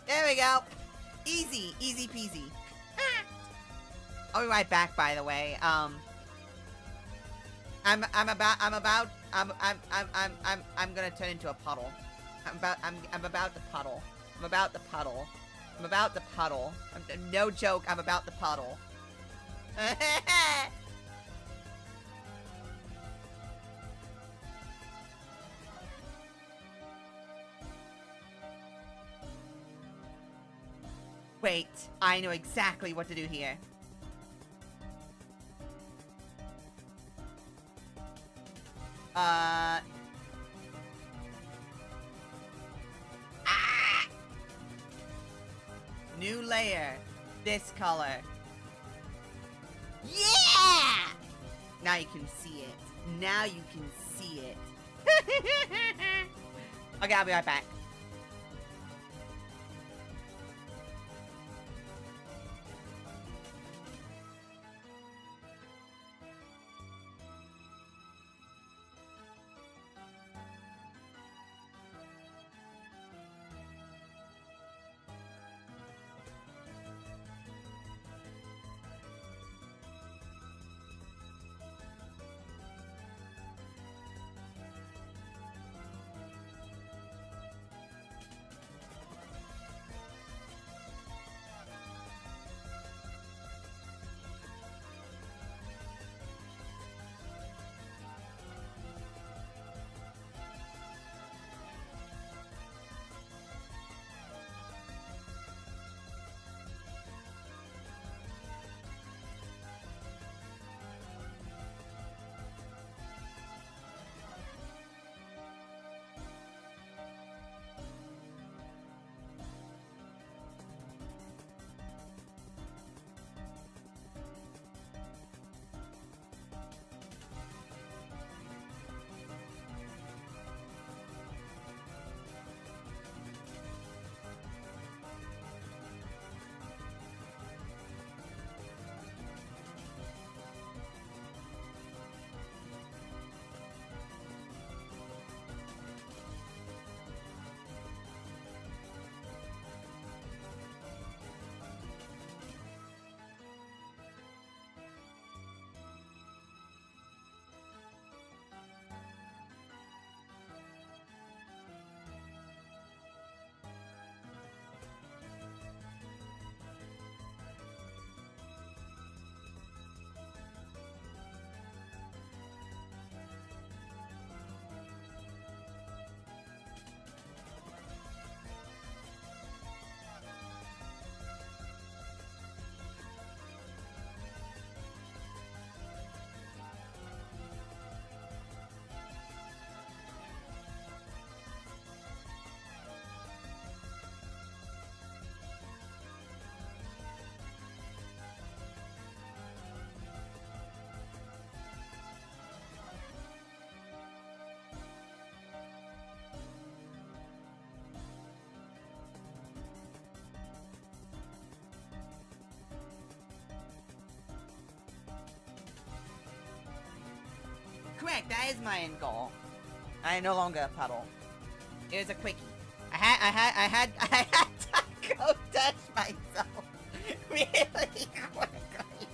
There we go. Easy, easy peasy. I'll be right back, by the way. I'm gonna turn into a puddle. I'm about to puddle. I'm about to puddle. I'm about to puddle. No joke, I'm about to puddle. Wait, I know exactly what to do here. New layer. This color. Yeah! Now you can see it. Now you can see it. Okay, I'll be right back. That is my end goal. I am no longer a puddle. It was a quickie. I had to go touch myself really quickly.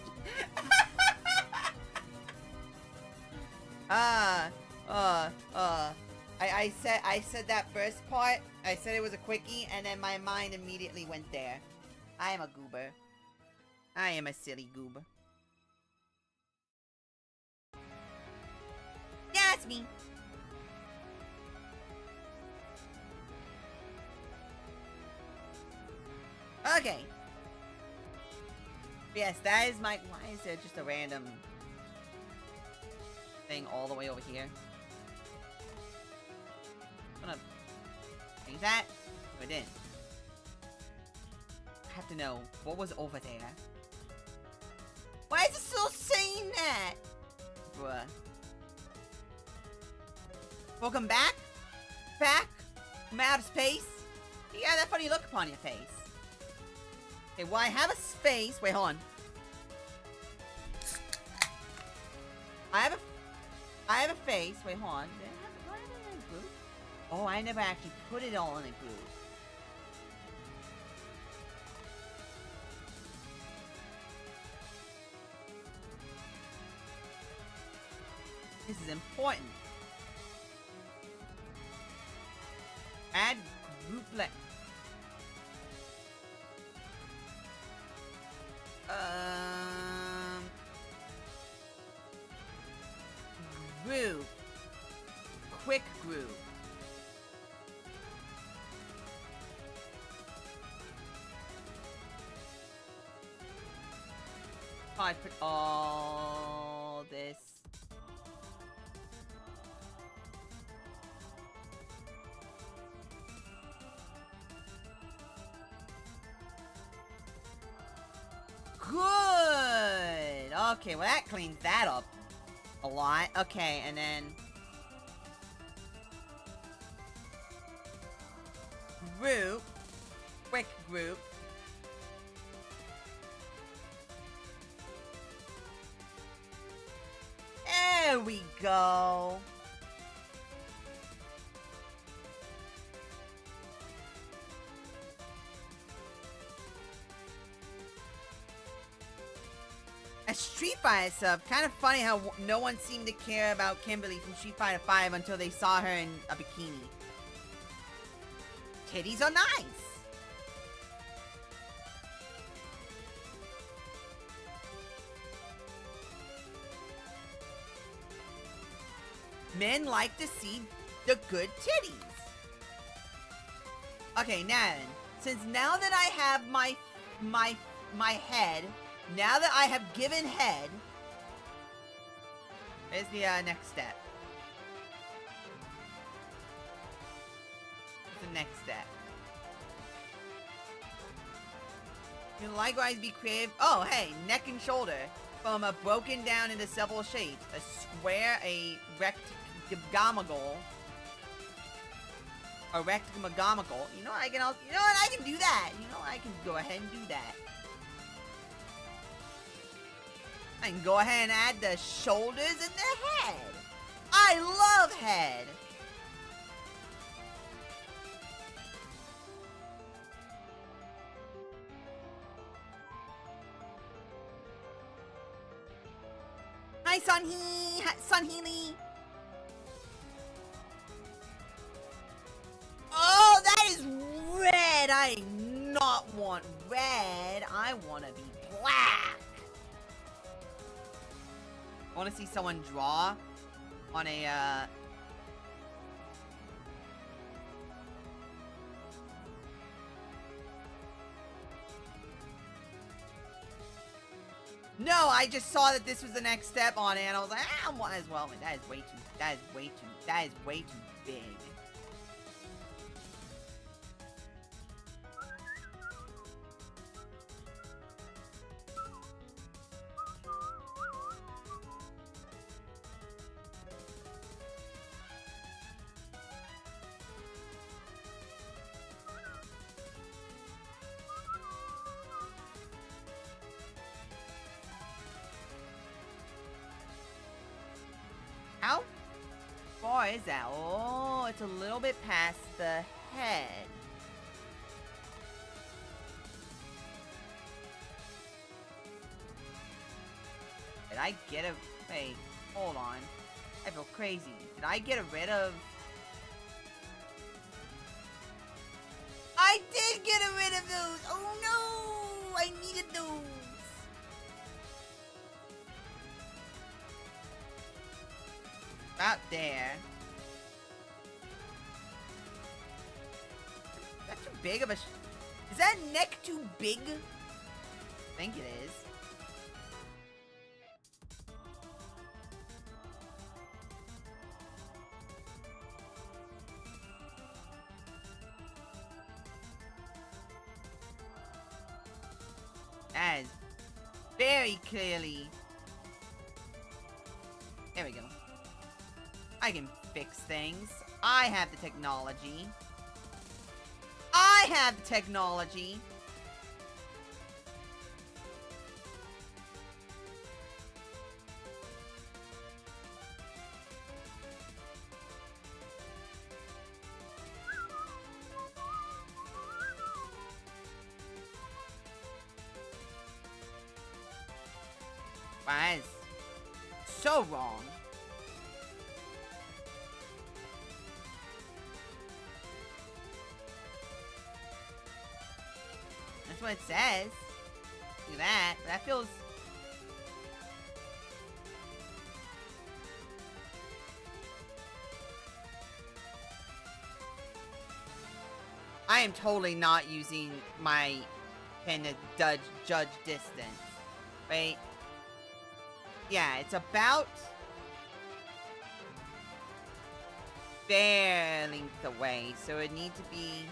I said that first part. I said it was a quickie, and then my mind immediately went there. I am a goober. I am a silly goober. Yeah, it's me. Okay. Yes, that is my... Why is there just a random thing all the way over here? I'm gonna change that. But then I have to know what was over there. Why is it still saying that? Bruh. Welcome back? Back? From outer space? You got that funny look upon your face. Okay, well I have a space. Wait, hold on. I have a face. Wait, hold on. Do I have it in a group? Oh, I never actually put it all in a group. This is important. Add grouplet. Group. Quick group. I put all this. Good! Okay, well that cleans that up a lot. Okay, and then... Group. Quick group. There we go. A Street Fighter sub. Kind of funny how no one seemed to care about Kimberly from Street Fighter 5 until they saw her in a bikini. Titties are nice. Men like to see the good titties. Okay, now then, since now that I have my head, now that I have given head, here's the next step. What's the next step? You can likewise be creative. Oh, hey, neck and shoulder. From a broken down into several shapes. A square, a rectangle. A rectangle. You know I can also, you know what, I can do that. You know I can go ahead and do that. I can go ahead and add the shoulders and the head. I love head. Hi, Sunheely. Oh, that is red. I do not want red. I want to be black. I want to see someone draw on a, No, I just saw that this was the next step on it, and I was like, ah, might as well. That is way too big. How far is that? Oh, it's a little bit past the head. Did I get a... Wait, hold on. I feel crazy. Did I get rid of... I did get rid of those! Oh no! I needed those! About there. Is that too big of a... Is that neck too big? I think it is. That is very clearly... There we go. I can fix things. I have the technology. I have the technology. That is so wrong. That's what it says. Do that. But that feels... I am totally not using my pen to judge distance. Wait. Yeah, it's about... their length away, so it needs to be...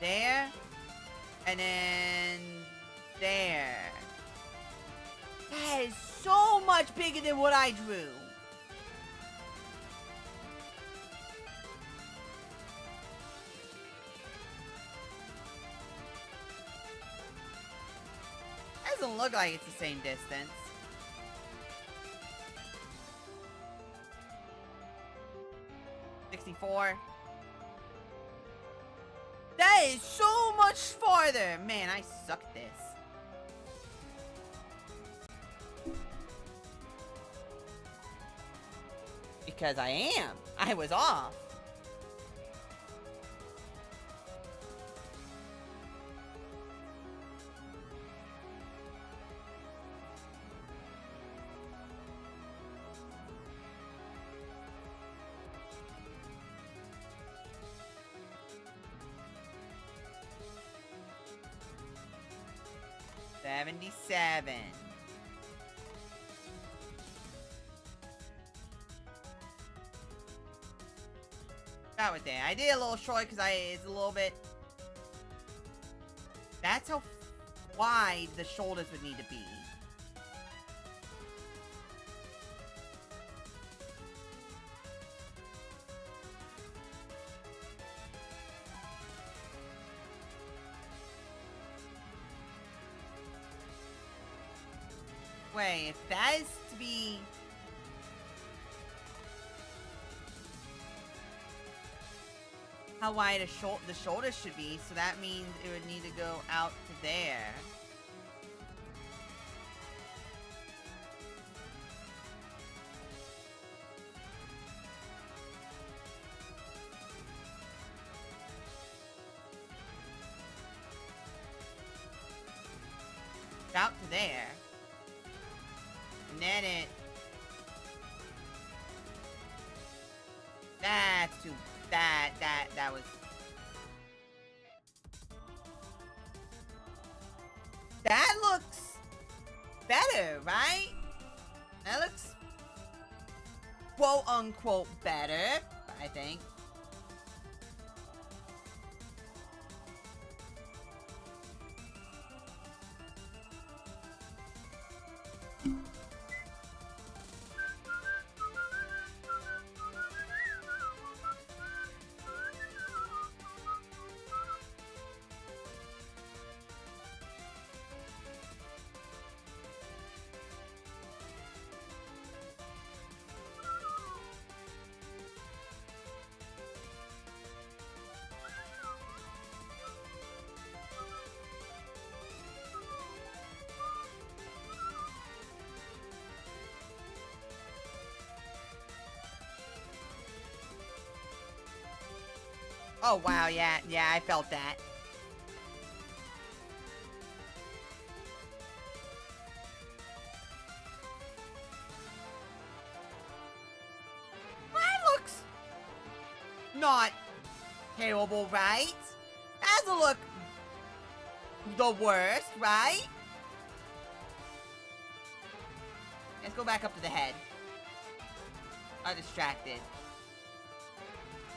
there, and then there. That is so much bigger than what I drew. Doesn't look like it's the same distance. $64. That is so much farther! Man, I suck at this. Because I am. I was off. $77. That was there. I did a little short because it's a little bit... That's how wide the shoulders would need to be. Wait, if that is to be... how wide the shoulders should be, so that means it would need to go out to there. Out to there. And then it... That's too... That was... That looks better, right? That looks quote-unquote better, I think. Oh, wow, yeah, I felt that. That looks not terrible, right? Doesn't look the worst, right? Let's go back up to the head. I'm distracted.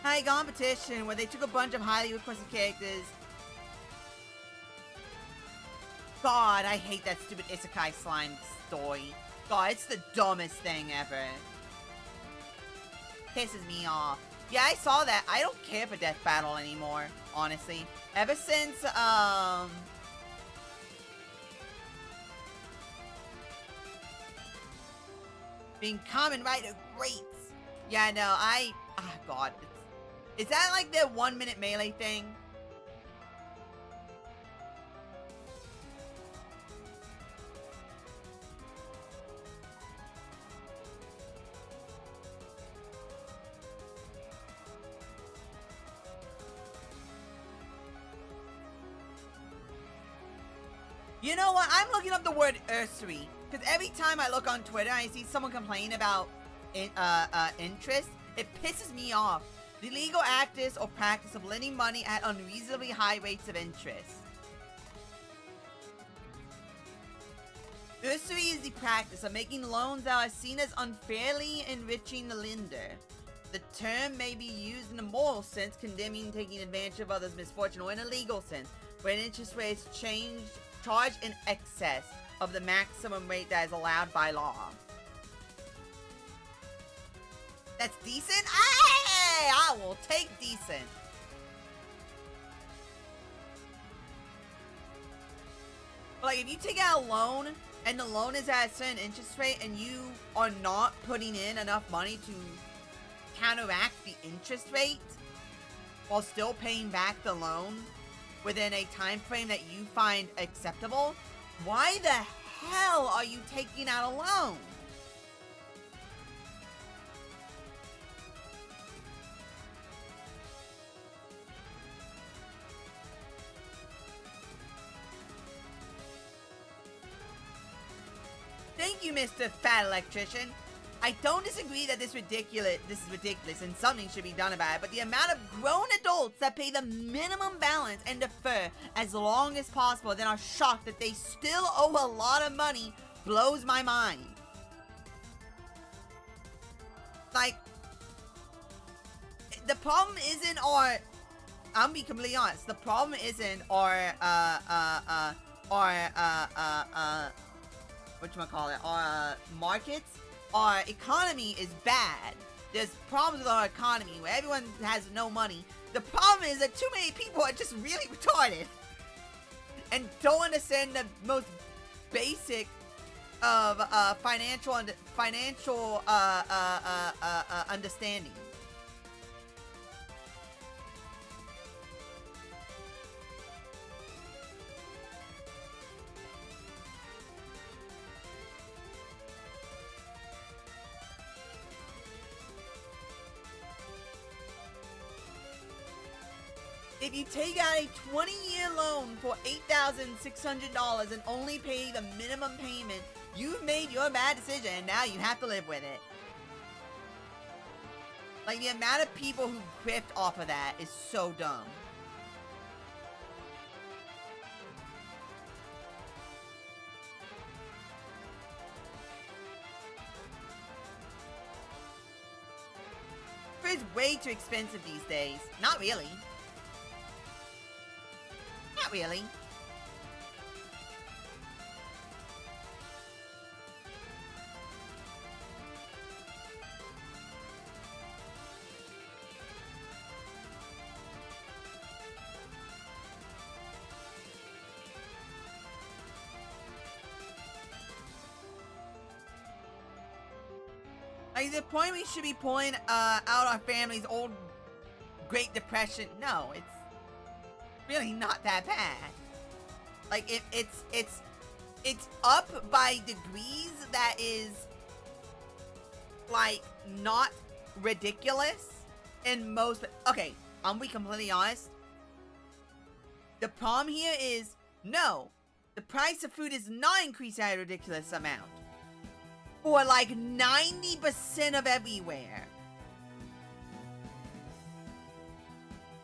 High competition where they took a bunch of highly requested characters. God, I hate that stupid isekai slime story. God, it's the dumbest thing ever. Pisses me off. Yeah, I saw that. I don't care for Death Battle anymore, honestly. Ever since, being Kamen Rider greats. Yeah, no, oh God. Is that like the 1 minute melee thing? You know what? I'm looking up the word ursery. Because every time I look on Twitter, I see someone complain about interest. It pisses me off. The illegal practice or practice of lending money at unreasonably high rates of interest. Usury is the practice of making loans that are seen as unfairly enriching the lender. The term may be used in a moral sense, condemning taking advantage of others' misfortune, or in a legal sense, where an interest rate is charged in excess of the maximum rate that is allowed by law. That's decent? Hey, I will take decent. Like, if you take out a loan, and the loan is at a certain interest rate, and you are not putting in enough money to counteract the interest rate, while still paying back the loan within a time frame that you find acceptable, why the hell are you taking out a loan? Thank you, Mr. Fat Electrician. I don't disagree that this is ridiculous and something should be done about it, but the amount of grown adults that pay the minimum balance and defer as long as possible, then are shocked that they still owe a lot of money, blows my mind. Like, the problem isn't I'm gonna be completely honest, the problem isn't our markets. Our economy is bad. There's problems with our economy where everyone has no money. The problem is that too many people are just really retarded and don't understand the most basic of financial understanding. If you take out a 20-year loan for $8,600 and only pay the minimum payment, you've made your bad decision and now you have to live with it. Like, the amount of people who grift off of that is so dumb. It's way too expensive these days. Not really. Not really. Like, the point we should be pulling out our family's old Great Depression. No, it's really not that bad. Like, it's up by degrees that is, like, not ridiculous in most. Okay, I'm be completely honest. The problem here is, no, the price of food is not increasing at a ridiculous amount. For like 90% of everywhere.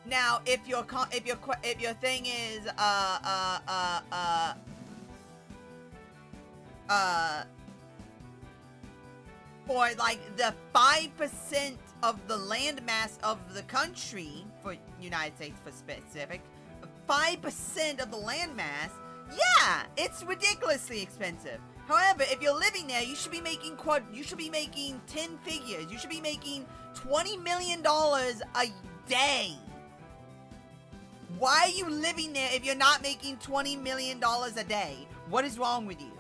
Now, if your thing is for like the 5% of the landmass of the country, for United States for specific, 5% of the landmass, yeah, it's ridiculously expensive. However, if you're living there, you should be making 10 figures. You should be making $20 million a day. Why are you living there if you're not making $20 million a day? What is wrong with you?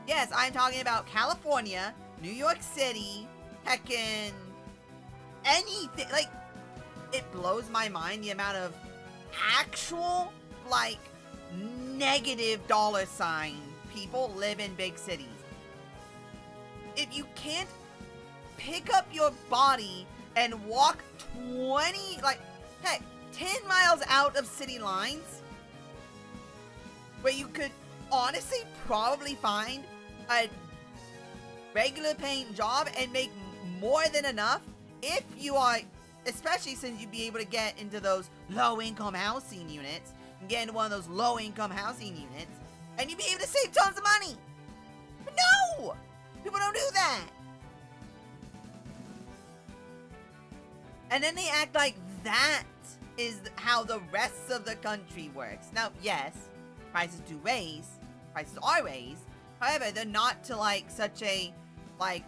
Yes, I'm talking about California, New York City, heckin' anything. Like, it blows my mind the amount of actual, like, negative dollar sign people live in big cities. If you can't pick up your body and walk 20, like, heck, 10 miles out of city lines, where you could honestly probably find a regular paying job and make more than enough, if you are, especially since you'd be able to get into those low-income housing units, and get into one of those low-income housing units, and you'd be able to save tons of money. But no! People don't do that. And then they act like that is how the rest of the country works. Now, yes, prices do raise. Prices are raised. However, they're not to, like, such a, like,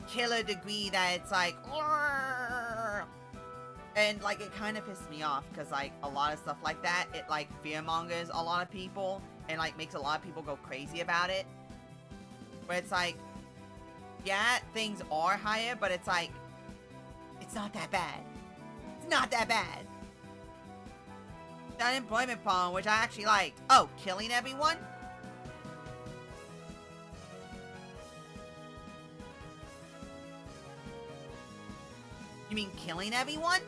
killer degree that it's like, "Arr!" And, like, it kind of pisses me off, because, like, a lot of stuff like that, it, like, fearmongers a lot of people, and, like, makes a lot of people go crazy about it. Where it's like, yeah, things are higher, but it's like, it's not that bad. It's not that bad. The unemployment problem, which I actually liked. Oh, killing everyone? You mean killing everyone?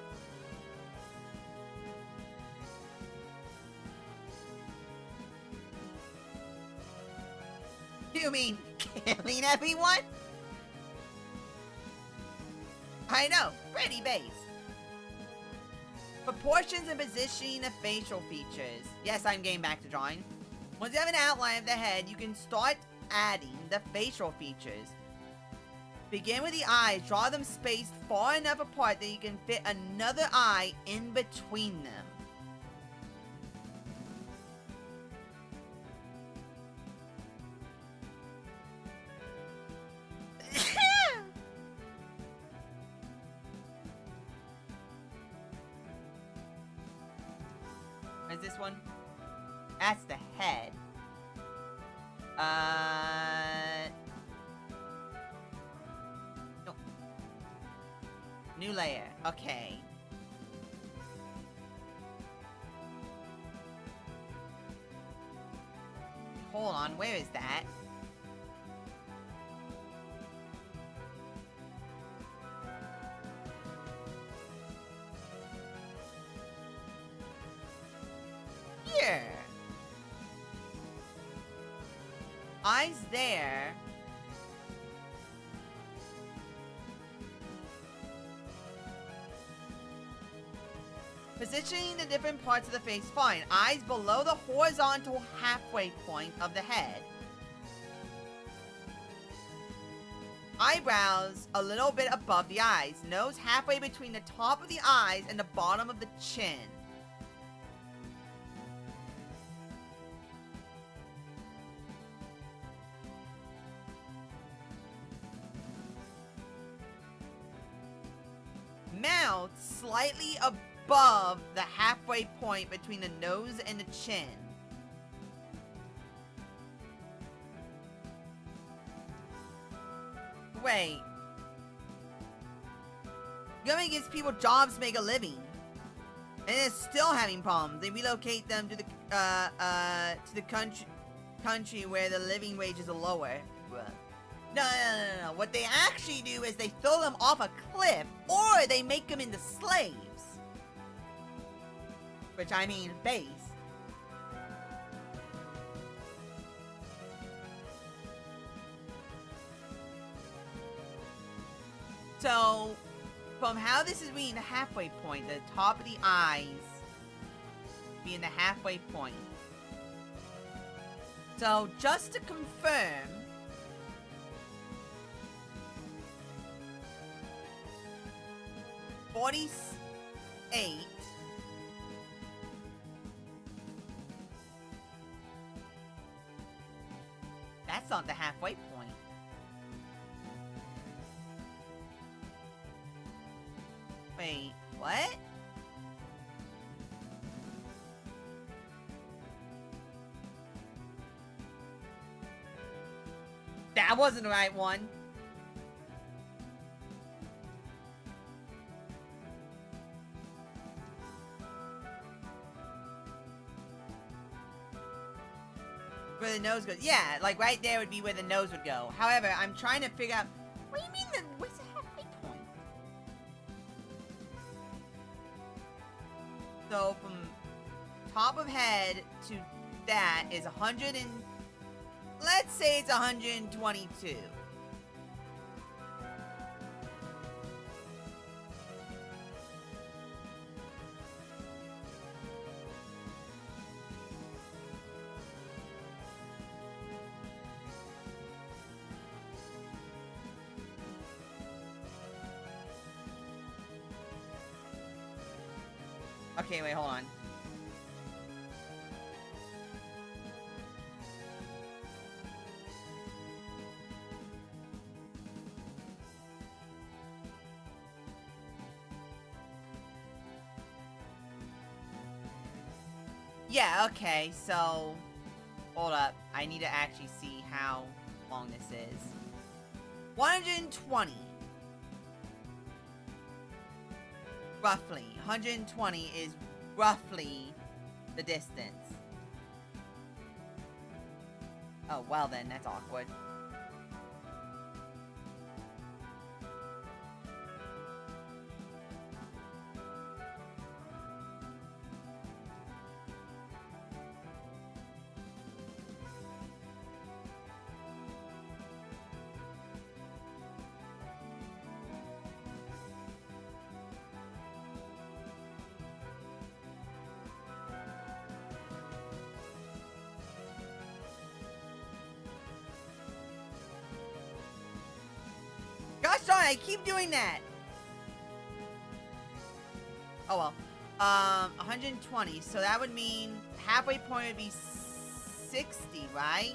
You mean killing everyone? I know, pretty base. Proportions and positioning of facial features. Yes, I'm getting back to drawing. Once you have an outline of the head, you can start adding the facial features. Begin with the eyes. Draw them spaced far enough apart that you can fit another eye in between them. What is this one? That's the head. No. New layer. Okay. Hold on, where is that? Here. Eyes there. Positioning the different parts of the face fine. Eyes below the horizontal halfway point of the head. Eyebrows a little bit above the eyes. Nose halfway between the top of the eyes and the bottom of the chin. Mouth slightly above the halfway point between the nose and the chin. Wait. Government gives people jobs to make a living, and they're still having problems. They relocate them to the country where the living wages are lower. No. What they actually do is they throw them off a cliff, or they make them into slaves. which I mean base. So, from how this is being the halfway point, the top of the eyes being the halfway point. So, just to confirm, $48. That's not the halfway point. Wait, what? That wasn't the right one. Where the nose goes. Yeah, like right there would be where the nose would go. However, I'm trying to figure out... What do you mean what's the halfway point? So from top of head to that is 100 and... Let's say it's 122. Okay, wait, hold on. Yeah, okay, so... Hold up. I need to actually see how long this is. 120. Roughly. 120 is roughly the distance. Oh, well then, that's awkward. Gosh darn, I keep doing that. Oh well. 120. So that would mean halfway point would be 60, right?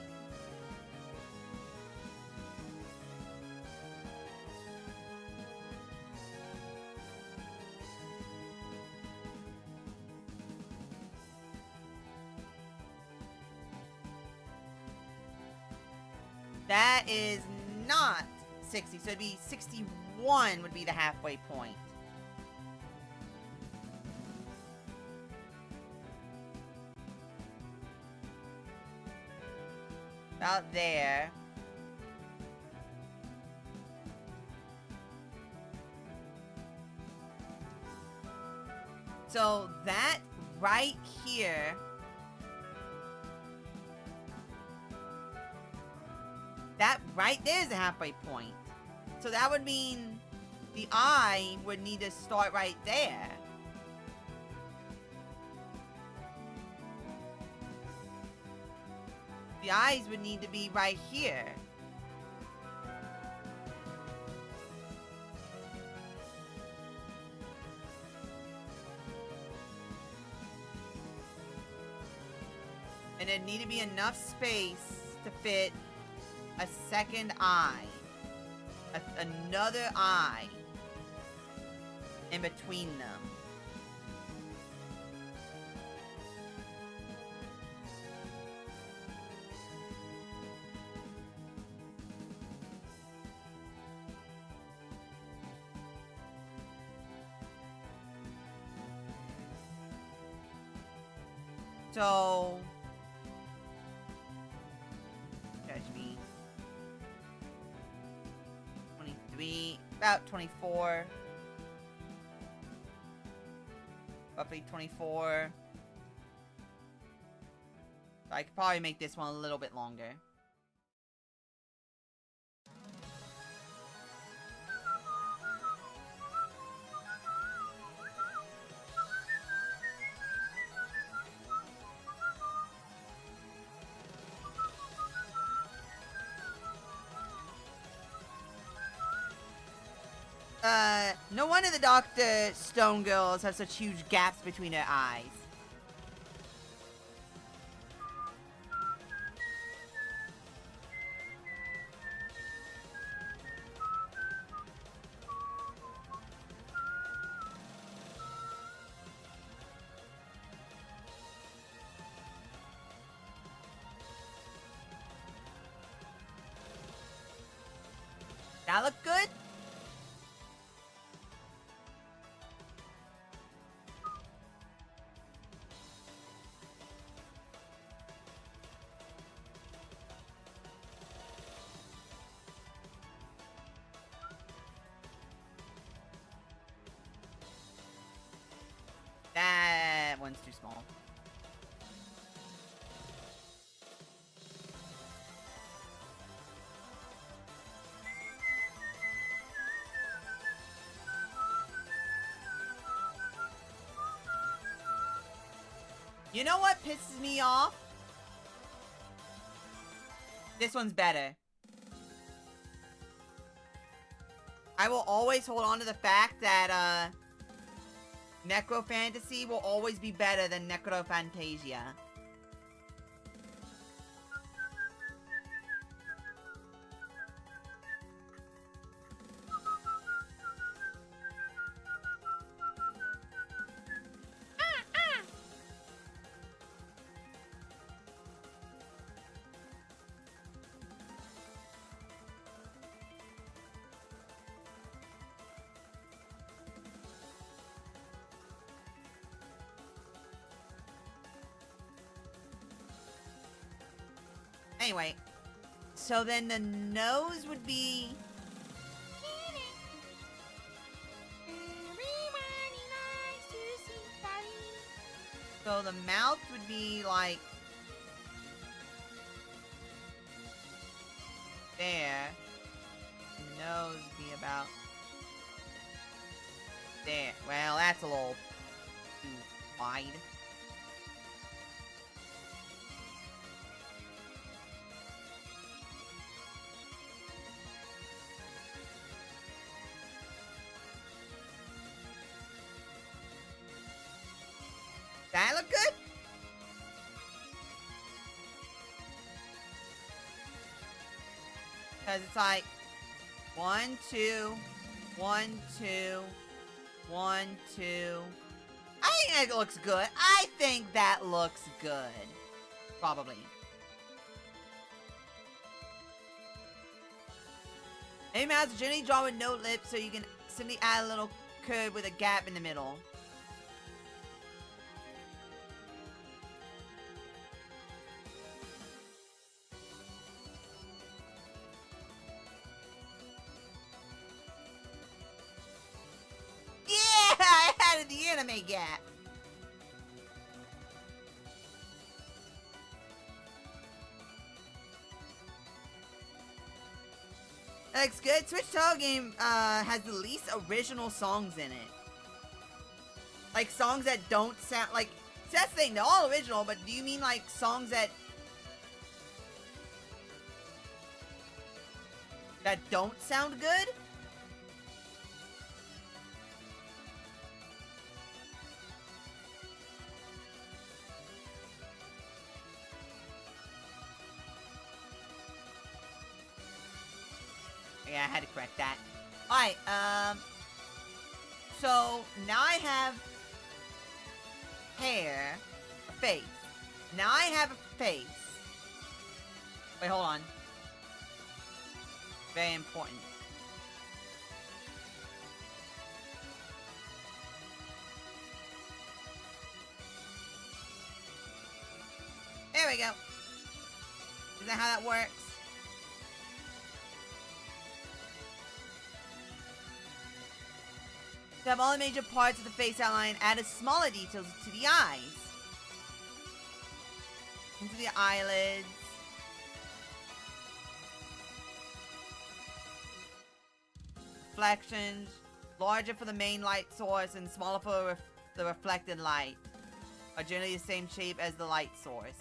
That is not 60, so it'd be 61 would be the halfway point. About there. So that right here, that right there is the halfway point. So that would mean the eye would need to start right there. The eyes would need to be right here. And there'd need to be enough space to fit a second eye. Another eye in between them. So that should be 23, about 24, roughly 24. So I could probably make this one a little bit longer. No wonder the Dr. Stone girls have such huge gaps between their eyes. That look good? That one's too small. You know what pisses me off? This one's better. I will always hold on to the fact that, Necrofantasy will always be better than Necrophantasia. Anyway, so then the nose would be... So the mouth would be like... there. The nose would be about... there. Well, that's a little too wide. That look good? Because it's like 1, 2, 1, 2, 1, 2. I think that looks good. I think that looks good. Probably. Maybe mouse generally draw with no lips so you can simply add a little curve with a gap in the middle. I added the anime gap. That looks good. Switch Tile game has the least original songs in it. Like songs that don't sound like. See, that's the thing. They're all original, but do you mean like songs that don't sound good? Yeah, I had to correct that. Alright, so now I have hair, a face. Now I have a face. Wait, hold on. Very important. There we go. Is that how that works? To have all the major parts of the face outline, add a smaller details to the eyes. Into the eyelids. Reflections. Larger for the main light source and smaller for the reflected light. Are generally the same shape as the light source.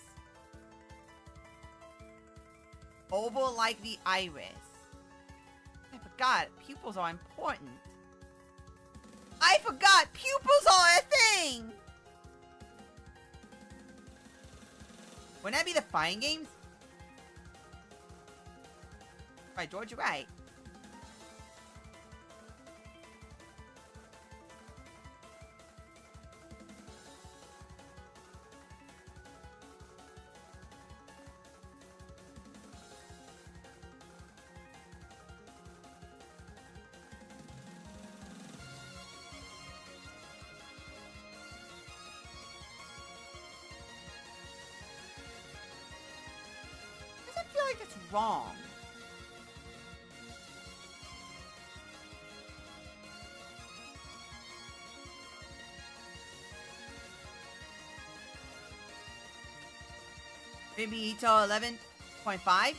Oval like the iris. I forgot. Pupils are important. I forgot. Pupils are a thing. Wouldn't that be the fighting games? Right, George, you're right. I feel like it's wrong. Maybe Ito 11.5?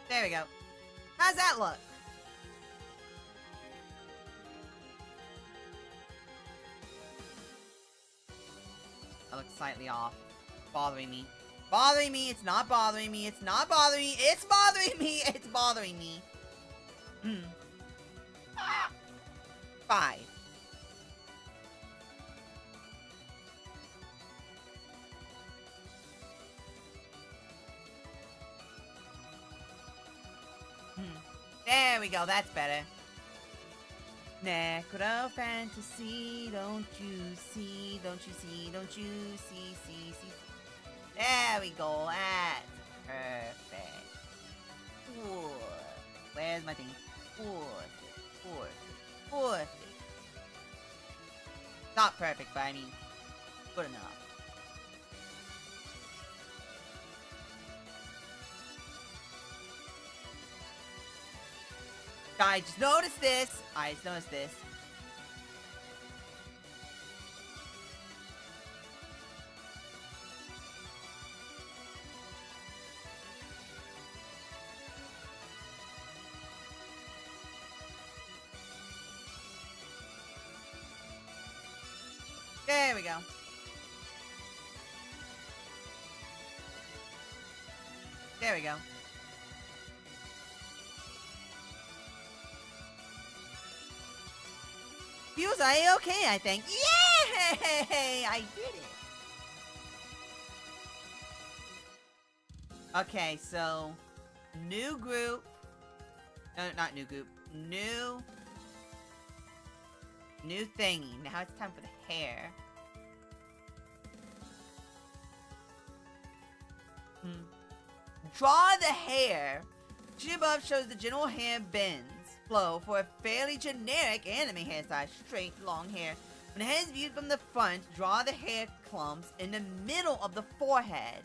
There we go. How's that look? I look slightly off. Bothering me. Bothering me. It's not bothering me. It's not bothering me. It's bothering me. It's bothering me. 5. There we go, that's better. Necro fantasy, don't you see, don't you see, don't you see. There we go, that's perfect. Where's my thing? Fourth. Not perfect, but I mean, good enough. I just noticed this. There we go. There we go. Feels okay, I think. Yay! I did it. Okay, so new group. No, not new group. New thingy. Now it's time for the hair. Draw the hair. Sheet above shows the general hair bends. Flow for a fairly generic anime hairstyle. Straight, long hair. When the head is viewed from the front, draw the hair clumps in the middle of the forehead,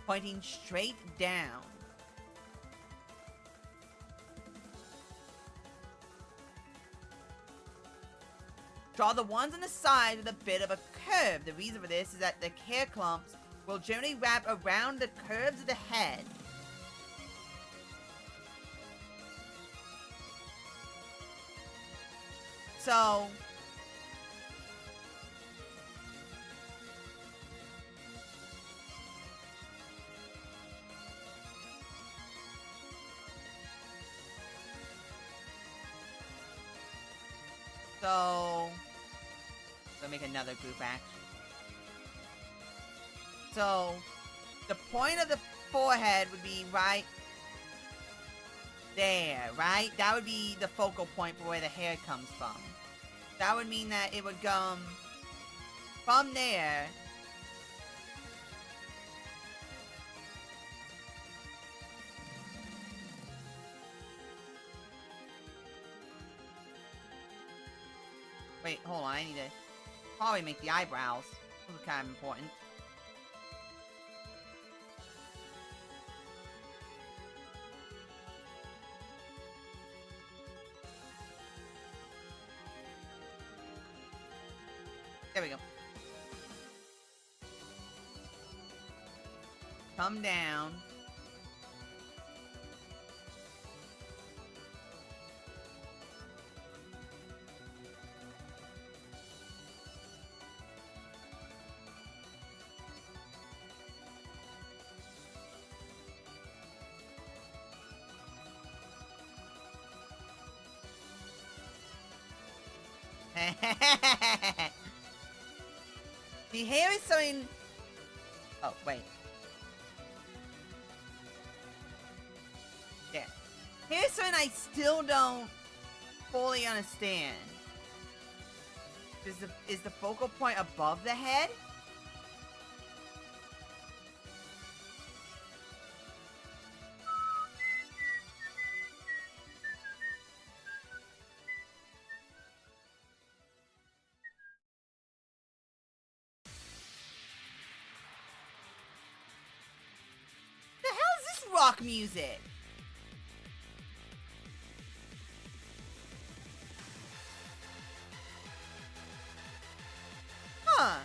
pointing straight down. Draw the ones on the side with a bit of a curve. The reason for this is that the hair clumps will generally wrap around the curves of the head. So let me make another group action. So the point of the forehead would be right There, right? That would be the focal point for where the hair comes from. That would mean that it would come from there. Wait, hold on. I need to probably make the eyebrows. Those are kind of important. There we go. Come down. The hair is something... Oh, wait. There. Here's something I still don't fully understand. Is the focal point above the head? The hell is this rock music? Huh.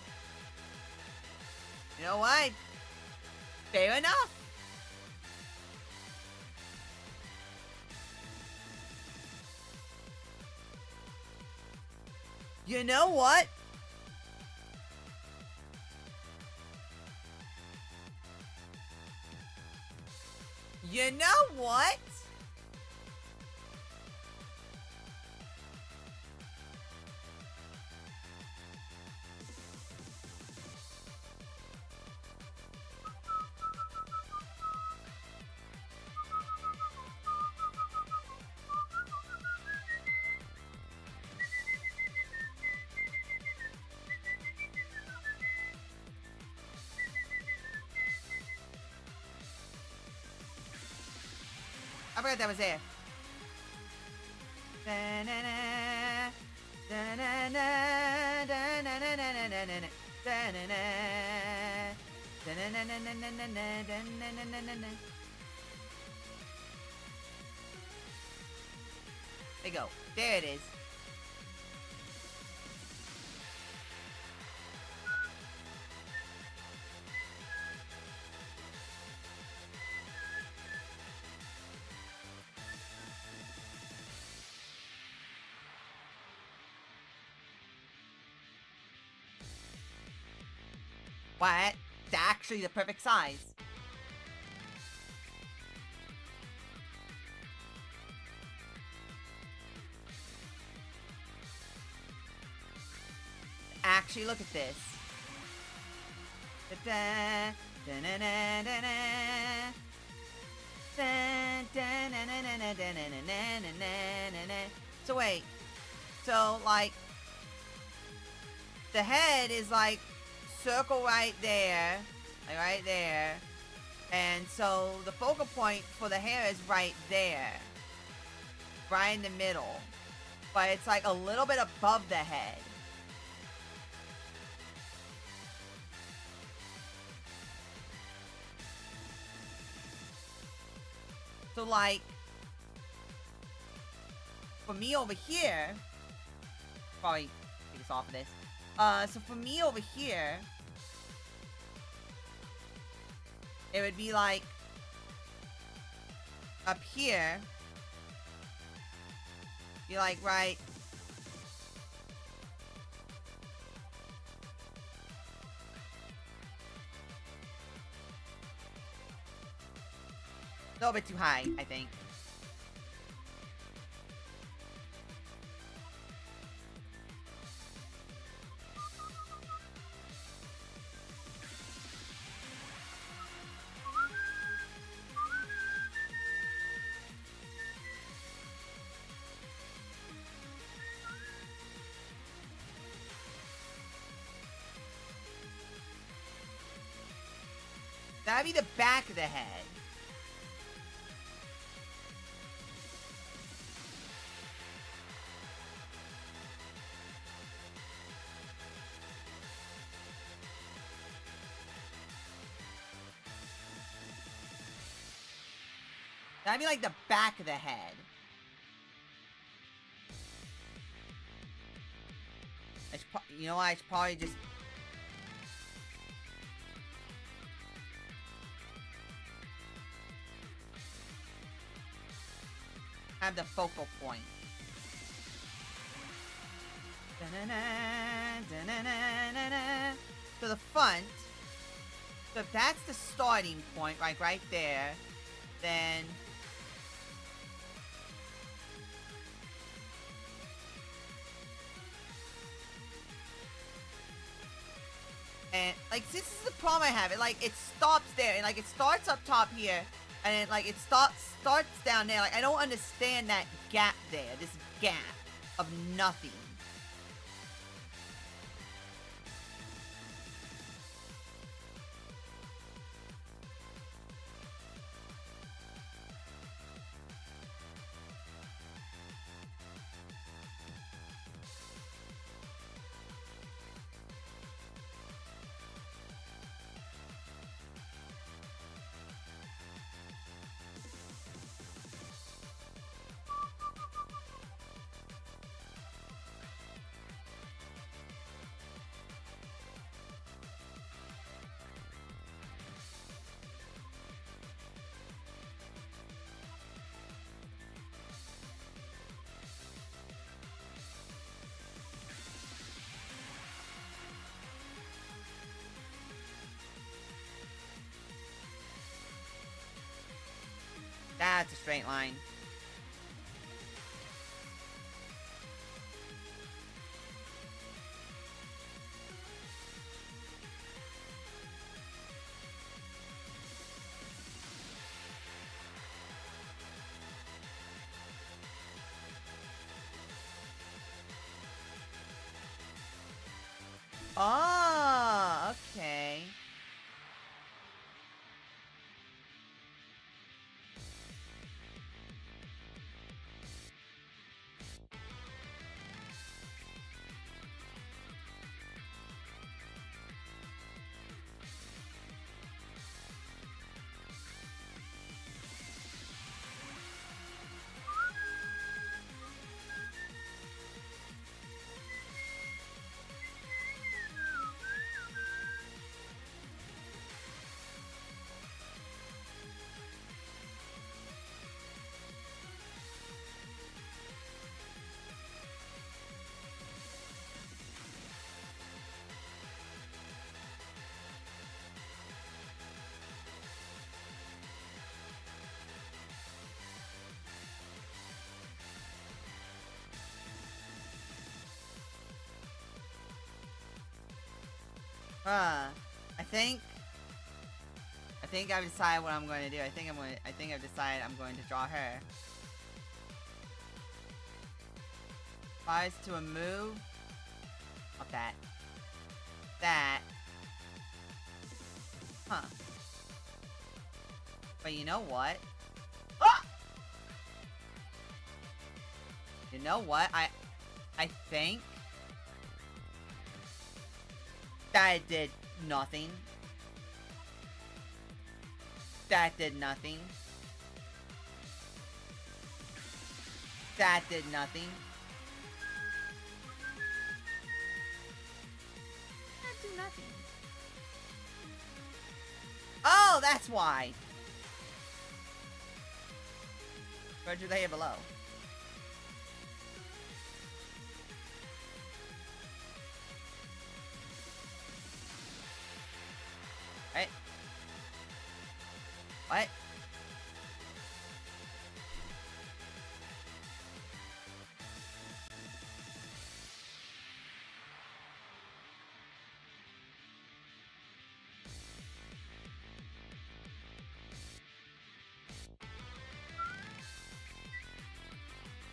You know what? Fair enough. You know what? You know what? I forgot that was there. There you go. There it is. What? It's actually the perfect size. Actually, look at this. So wait. So like the head is like circle right there, like right there, and so the focal point for the hair is right there, right in the middle, but it's like a little bit above the head. So like for me over here, probably take this off of this. So for me over here, it would be like up here, be like right a little bit too high, I think. That'd be the back of the head. That'd be like the back of the head. You know what? I should probably just... have the focal point. So the front. So if that's the starting point, like right there, then... and, like, this is the problem I have. It stops there. And, like, it starts up top here. And, like, it starts down there. Like, I don't understand that gap there. This gap of nothing. That's a straight line. Oh, okay. I think I've decided what I'm going to do. I think I've decided I'm going to draw her. Tries to a move. Not that. That. Huh. But you know what? Ah! You know what? I think that did nothing. That did nothing. That did nothing. That did nothing. Oh, that's why. Roger layer below. Right? What?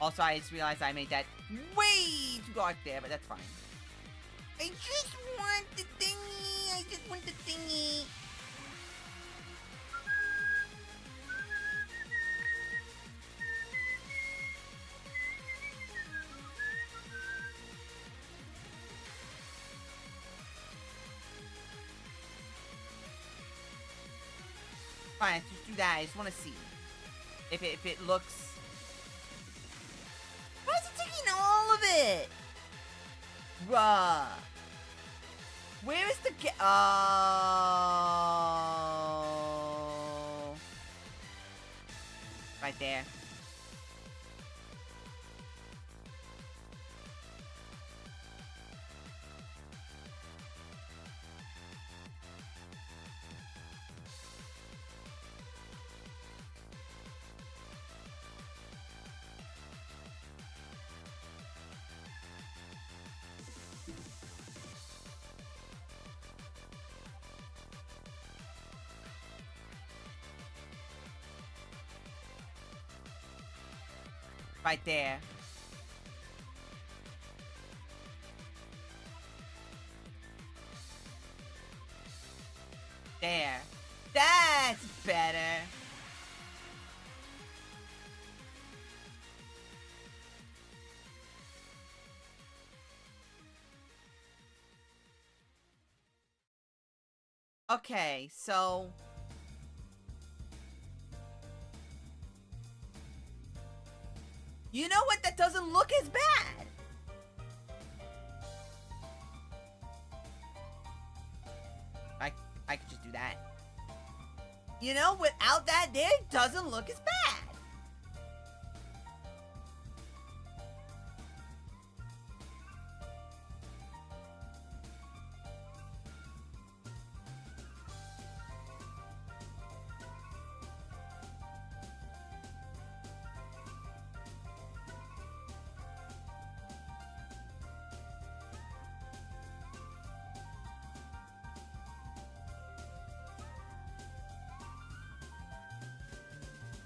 Also, I just realized I made that way too dark there, but that's fine. I just want the thingy. I just want the thingy. Fine, let's just do that. I just want to see if it looks. Why is it taking all of it? Bruh. Where is the oh. Right there. Right there. There. That's better. Okay, so you know what? That doesn't look as bad. I could just do that. You know, without that there, it doesn't look as bad.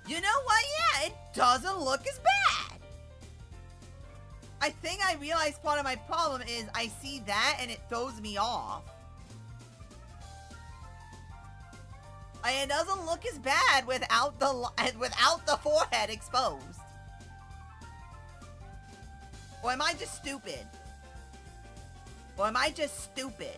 You know what? Yeah, it doesn't look as bad. I think I realized part of my problem is I see that and it throws me off. It doesn't look as bad without the forehead exposed. Or am I just stupid? Or am I just stupid?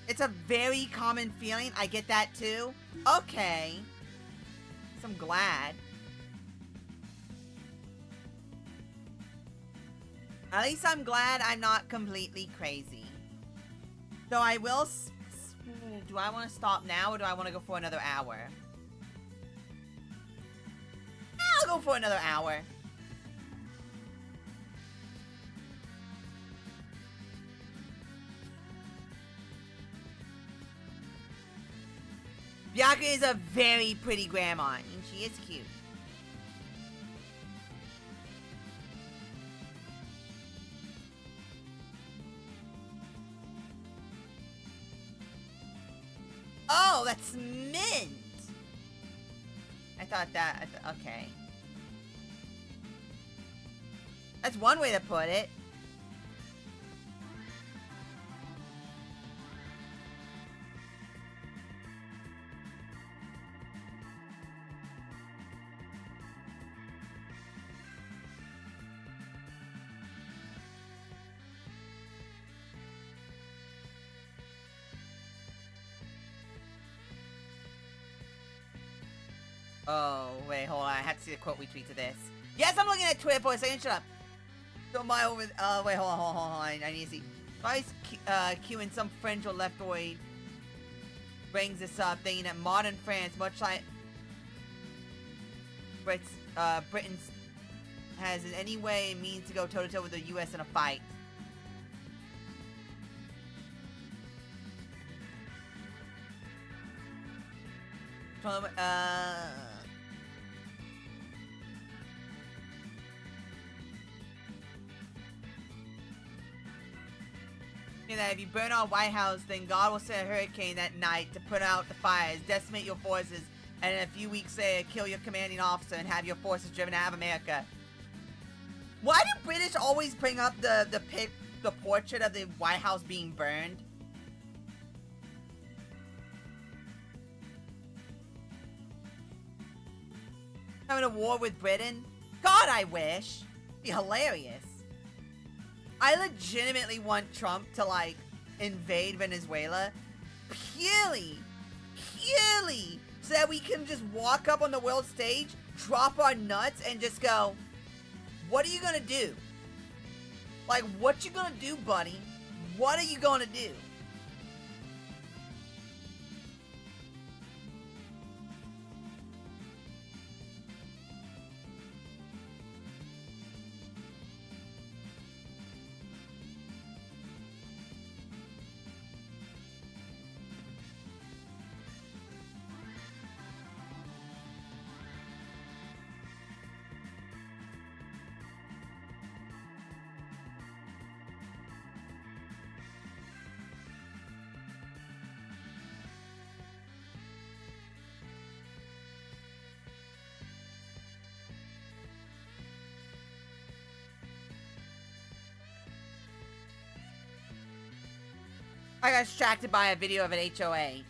It's a very common feeling. I get that too. Okay. So I'm glad. At least I'm glad I'm not completely crazy. So I will... Do I want to stop now or do I want to go for another hour? I'll go for another hour. Bianca is a very pretty grandma, and she is cute. Oh, that's mint! I thought that... okay. That's one way to put it. Oh, wait, hold on. I have to see the quote retweet to this. Yes, I'm looking at Twitter for a second. Shut up. So my over... wait, hold on. I need to see. Vice queuing some French or leftoid brings this up, thinking that modern France, much like Britain's, has in any way means to go toe-to-toe with the U.S. in a fight. That if you burn our White House, then God will send a hurricane that night to put out the fires, decimate your forces, and in a few weeks later, kill your commanding officer and have your forces driven out of America. Why do British always bring up the portrait of the White House being burned? Having a war with Britain? God, I wish. It'd be hilarious. I legitimately want Trump to, like, invade Venezuela purely so that we can just walk up on the world stage, drop our nuts, and just go, what are you gonna do? Like, what you gonna do, buddy? What are you gonna do? I got distracted by a video of an HOA.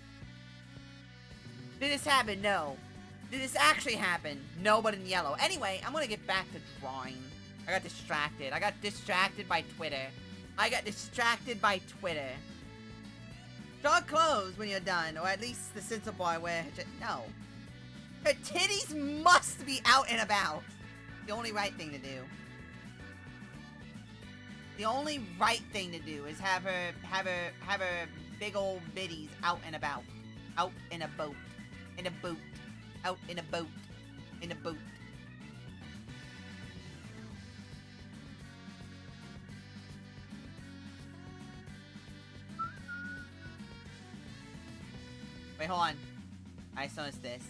Did this happen? No. Did this actually happen? No, but in yellow. Anyway, I'm gonna get back to drawing. I got distracted. I got distracted by Twitter. Draw clothes when you're done, or at least the sensible boy where... No. Her titties must be out and about. The only right thing to do. The only right thing to do is have her big old bitties out and about. Out in a boat. In a boat. Out in a boat. In a boat. Wait, hold on. I just noticed this.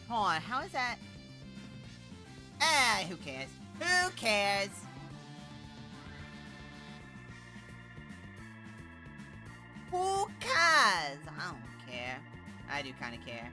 Hold on, how is that? Who cares? Who cares? Who cares? I don't care. I do kind of care.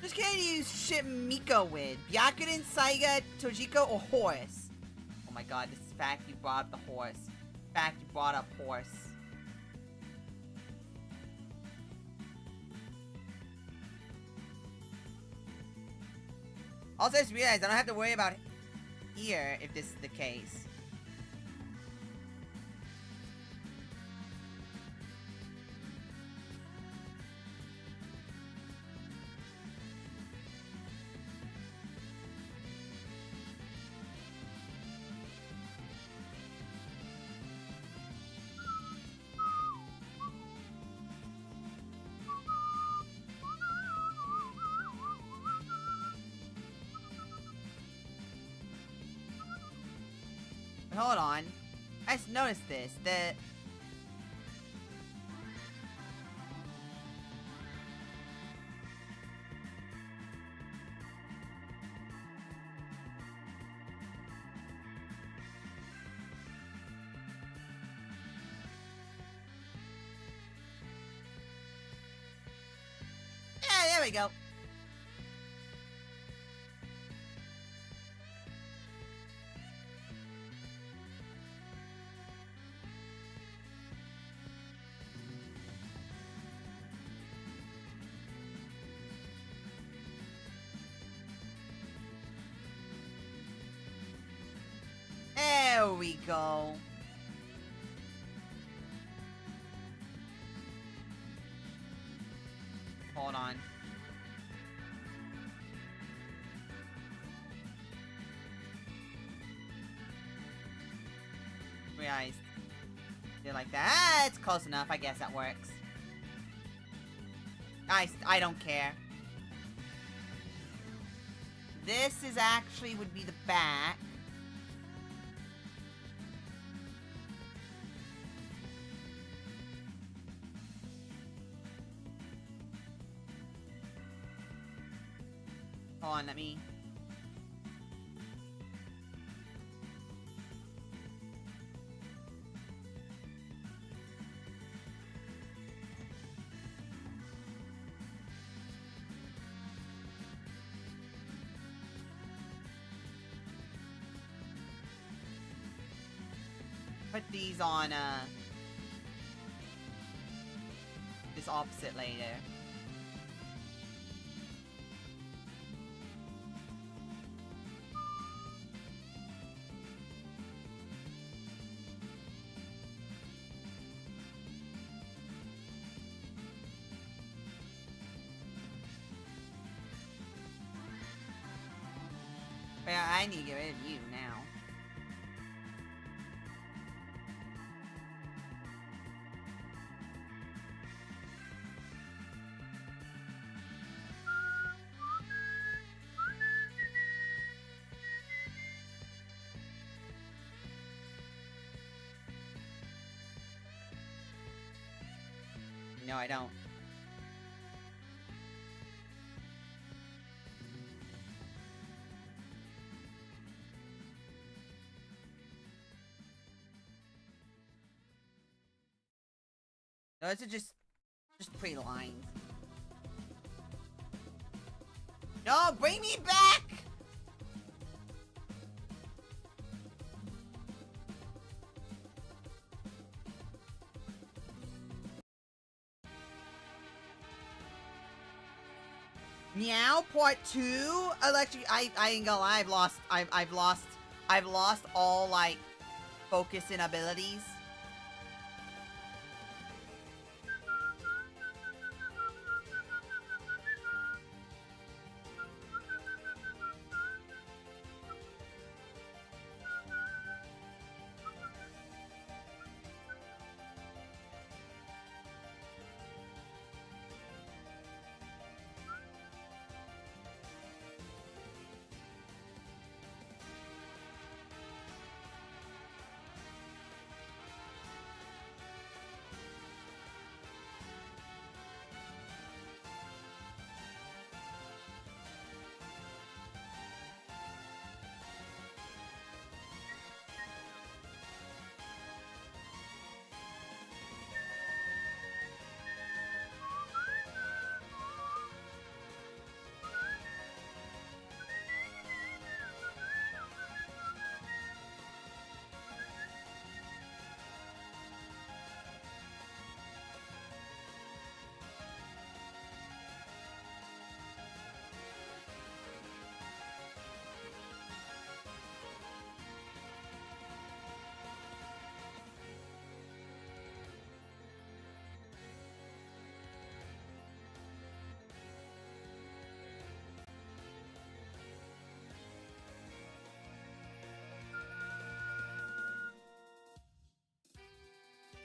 Just can't use shit Miko with. Byakuren, Saiga, Tojiko, or Horse. Oh my god, this fact you brought up the horse. Fact you brought up horse. Also, I just realized I don't have to worry about here if this is the case. But hold on. I just noticed this. we go. There we go. Hold on. Realized. They're like that. Ah, it's close enough. I guess that works. I don't care. This is actually would be the back. Hold on, let me... put these on, this opposite later. Yeah, I need to get rid of you now. No, I don't. Those are just pretty lines. No, bring me back! Meow Part 2? Electric, I ain't gonna lie, I've lost all, like, focus and abilities.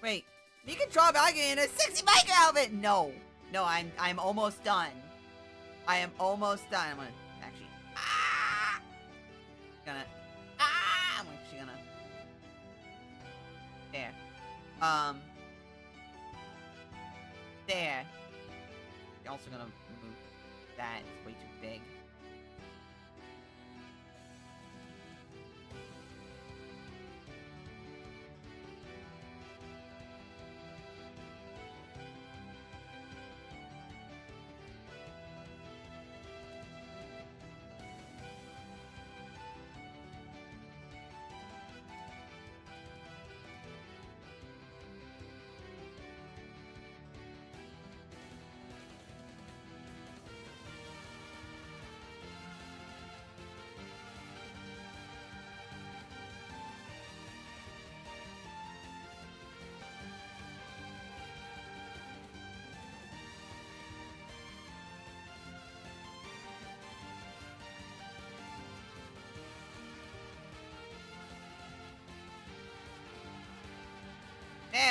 Wait, you can draw back in a sexy biker outfit! No. No, I'm almost done. I am almost done. I'm gonna actually I'm actually gonna there. There. You're also gonna move that. It's way too big.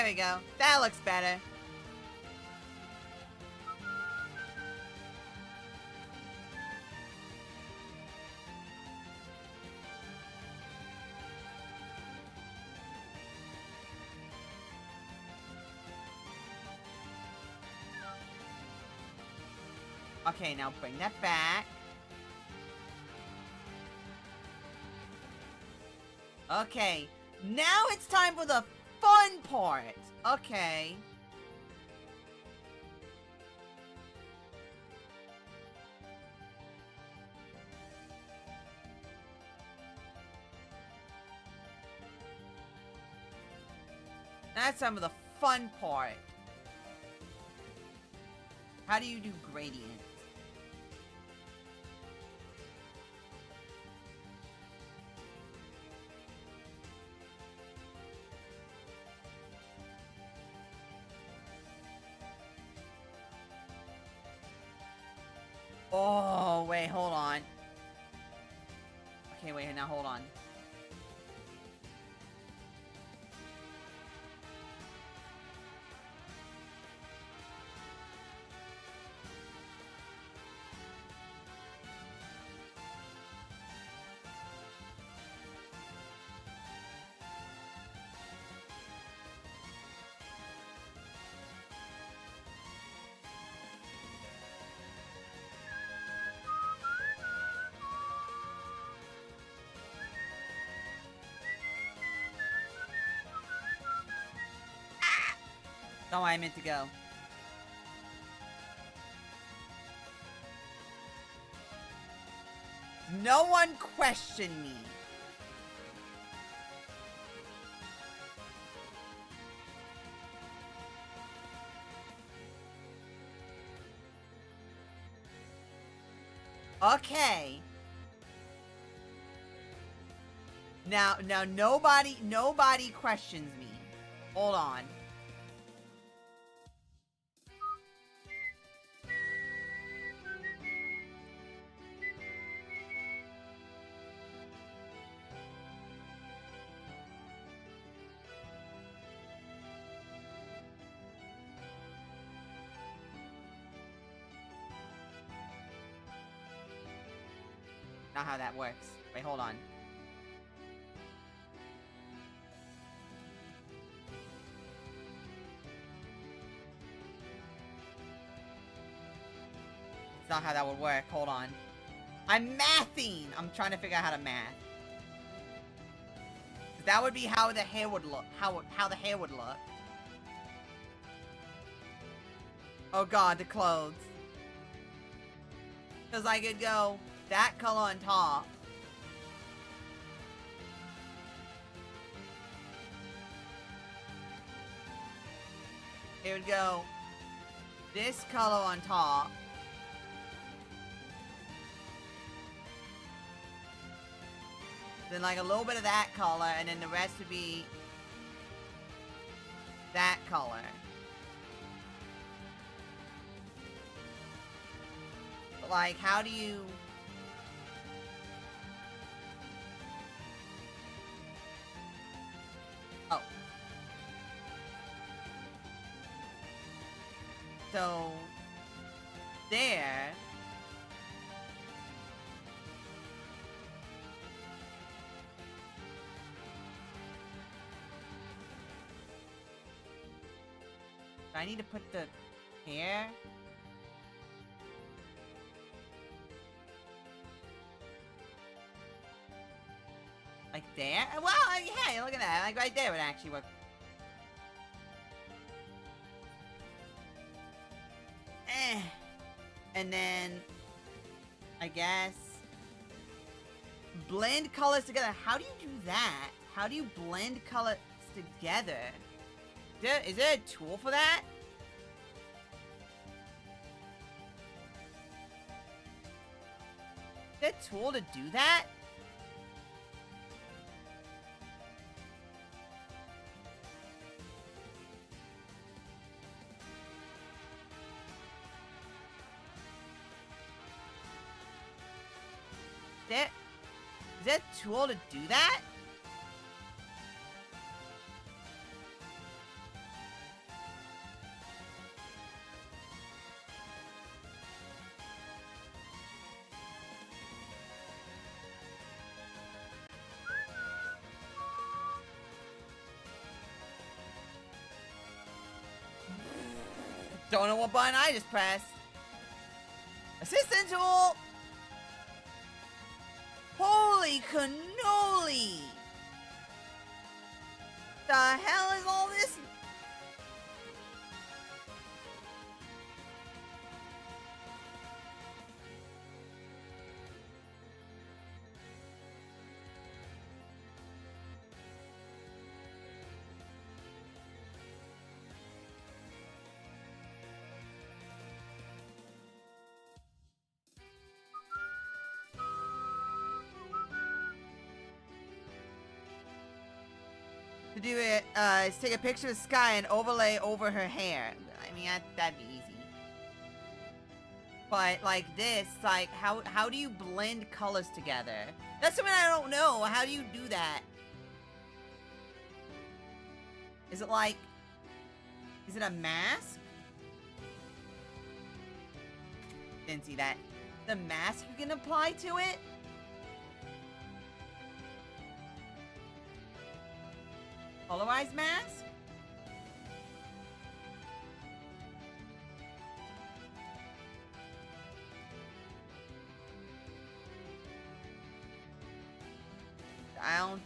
we go. That looks better. Okay, now bring that back. Okay, now it's time for the fun part. Okay. That's some of the fun part. How do you do gradient? Oh, wait, hold on. Okay, wait, now hold on. That's where I meant to go. No one question me. Okay. Now nobody questions me. Hold on. Not how that works. Wait, hold on. It's not how that would work. Hold on. I'm mathing! I'm trying to figure out how to math. That would be how the hair would look. How the hair would look. Oh god, the clothes. Because I could go that color on top. It would go this color on top. Then like a little bit of that color, and then the rest would be that color. But like, how do you... Oh. So, there... I need to put the hair. Like there? Well, yeah, look at that. Like right there would actually work. And then, I guess, blend colors together. How do you do that? How do you blend colors together? Is there a tool for that? Is there a tool to do that? Is there a tool to do that? Don't know what button I just pressed. Assistant tool! Holy cannoli! The hell is all this? To do it, is take a picture of the sky and overlay over her hair. I mean, that'd be easy. But like this, like how do you blend colors together? That's something I don't know. How do you do that? Is it like, is it a mask? Didn't see that. The mask you can apply to it? Polarized mask? I don't...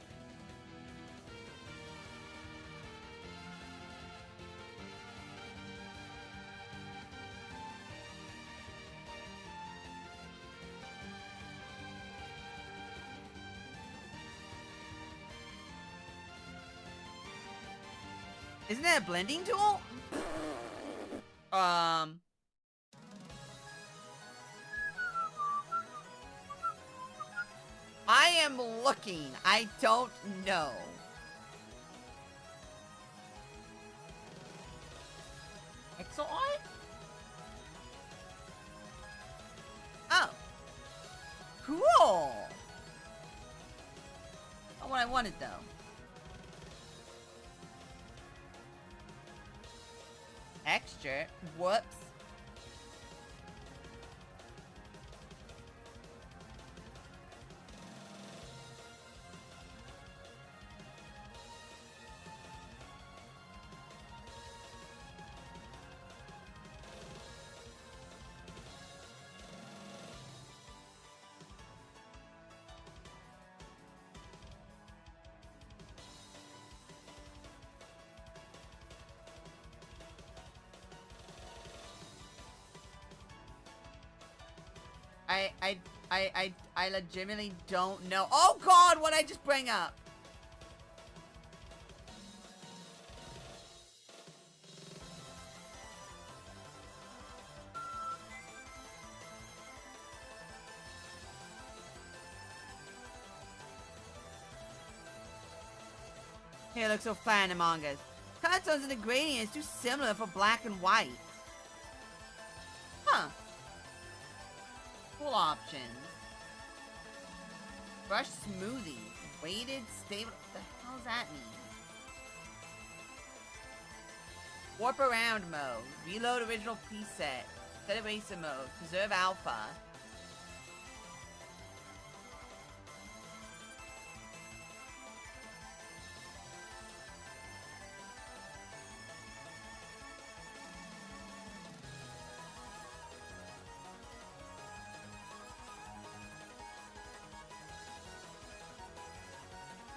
Isn't that a blending tool? I am looking. I don't know. Pixel art? Oh. Cool. Not what I wanted, though. Texture? Whoops. I legitimately don't know. Oh God, what I just bring up? Hey, it looks so fine among us. Color tones and the gradient is too similar for black and white. Huh. Cool options. Brush smoothie. Weighted, stable. What the hell does that mean? Warp around mode. Reload original preset. Set eraser mode. Preserve alpha.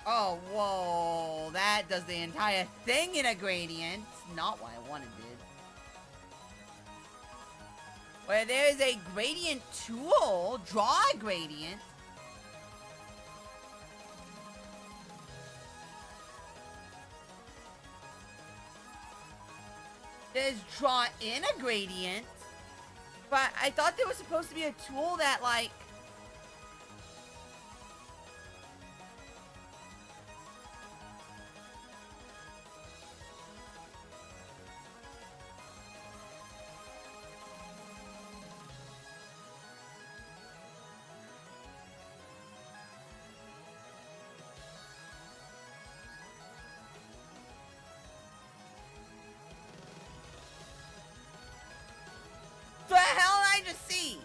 Oh, whoa, that does the entire thing in a gradient. Not what I wanted, dude. Where there's a gradient tool, draw a gradient. There's draw in a gradient. But I thought there was supposed to be a tool that, like, the hell did I just see?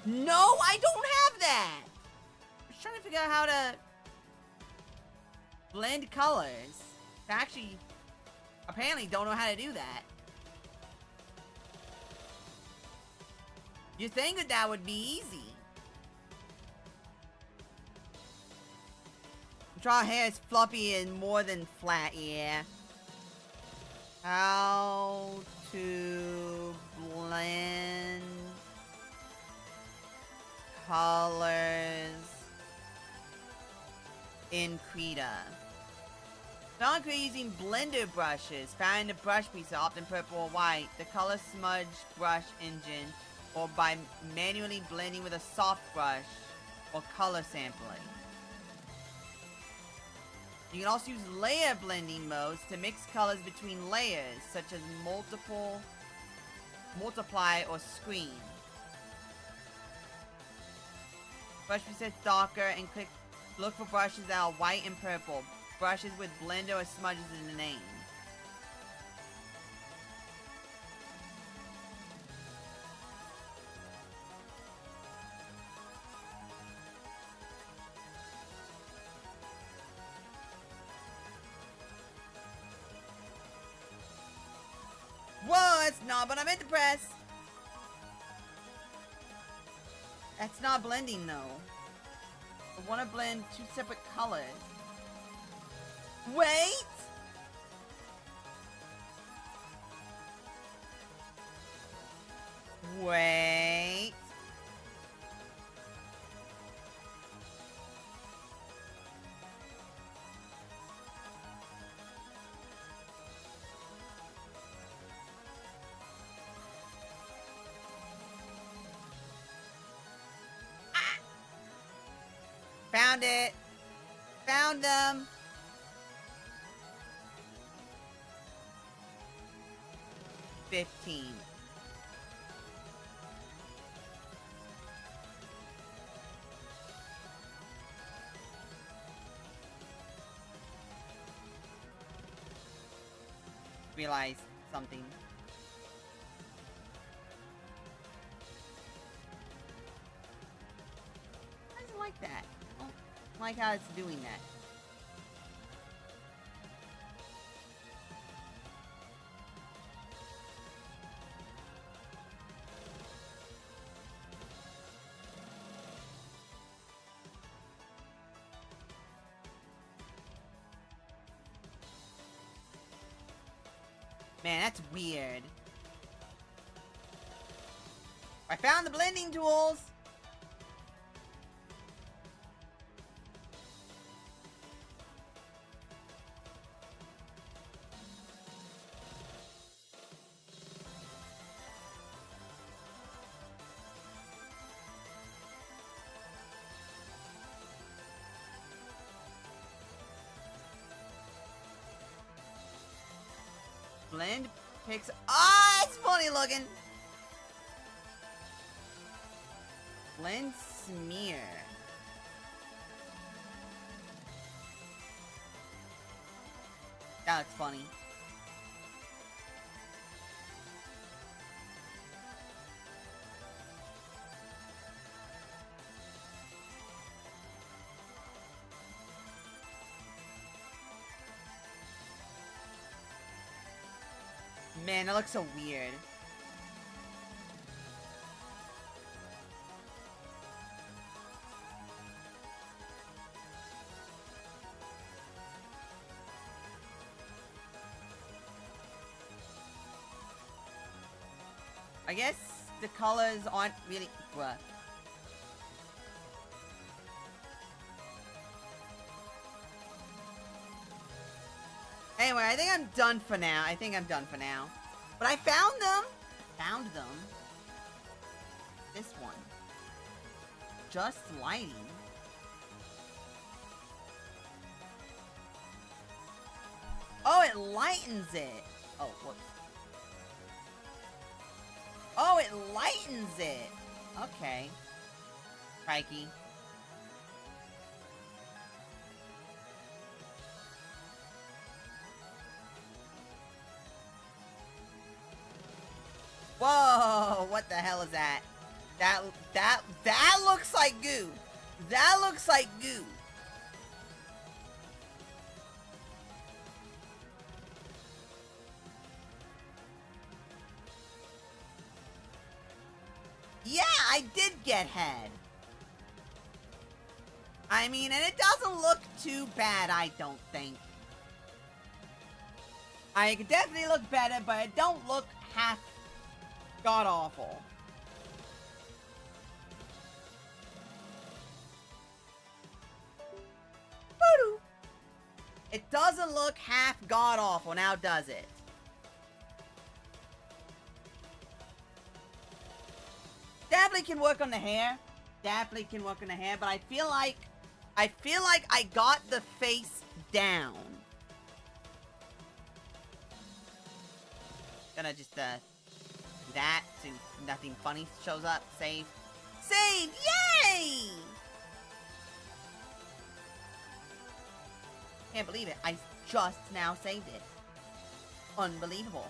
No, I don't have that. I was trying to figure out how to blend colors. I actually, apparently don't know how to do that. You think that that would be easy. Draw hair is fluffy and more than flat, yeah. How to blend colors in Krita. Found Krita using blender brushes. Found the brush piece, often purple or white. The color smudge brush engine, or by manually blending with a soft brush or color sampling. You can also use layer blending modes to mix colors between layers, such as multiply, or screen. Brush presets darker and look for brushes that are white and purple. Brushes with blender or smudges in the name. Whoa, that's not what I meant to press. That's not blending though. I want to blend two separate colors. Wait! Wait. Found it. Found them. $15. Realize something. Why is it like that? I don't like how it's doing that. Man, that's weird. I found the blending tools! Blend picks. Ah, it's funny looking. Blend smear. That looks funny. Man, that looks so weird. I guess the colors aren't really... Bruh. Anyway, I think I'm done for now. But I found them. This one. Just lighting. Oh, it lightens it. Oh, whoops. Oh, it lightens it. Okay. Crikey. Whoa, what the hell is that? That looks like goo. That looks like goo. Yeah, I did get head. I mean, and it doesn't look too bad, I don't think. I could definitely look better, but it don't look half god-awful. It doesn't look half god-awful, now does it? Definitely can work on the hair. Definitely can work on the hair, but I feel like I got the face down. Gonna just, that, so nothing funny shows up. Save. Save! Yay! Can't believe it. I just now saved it. Unbelievable.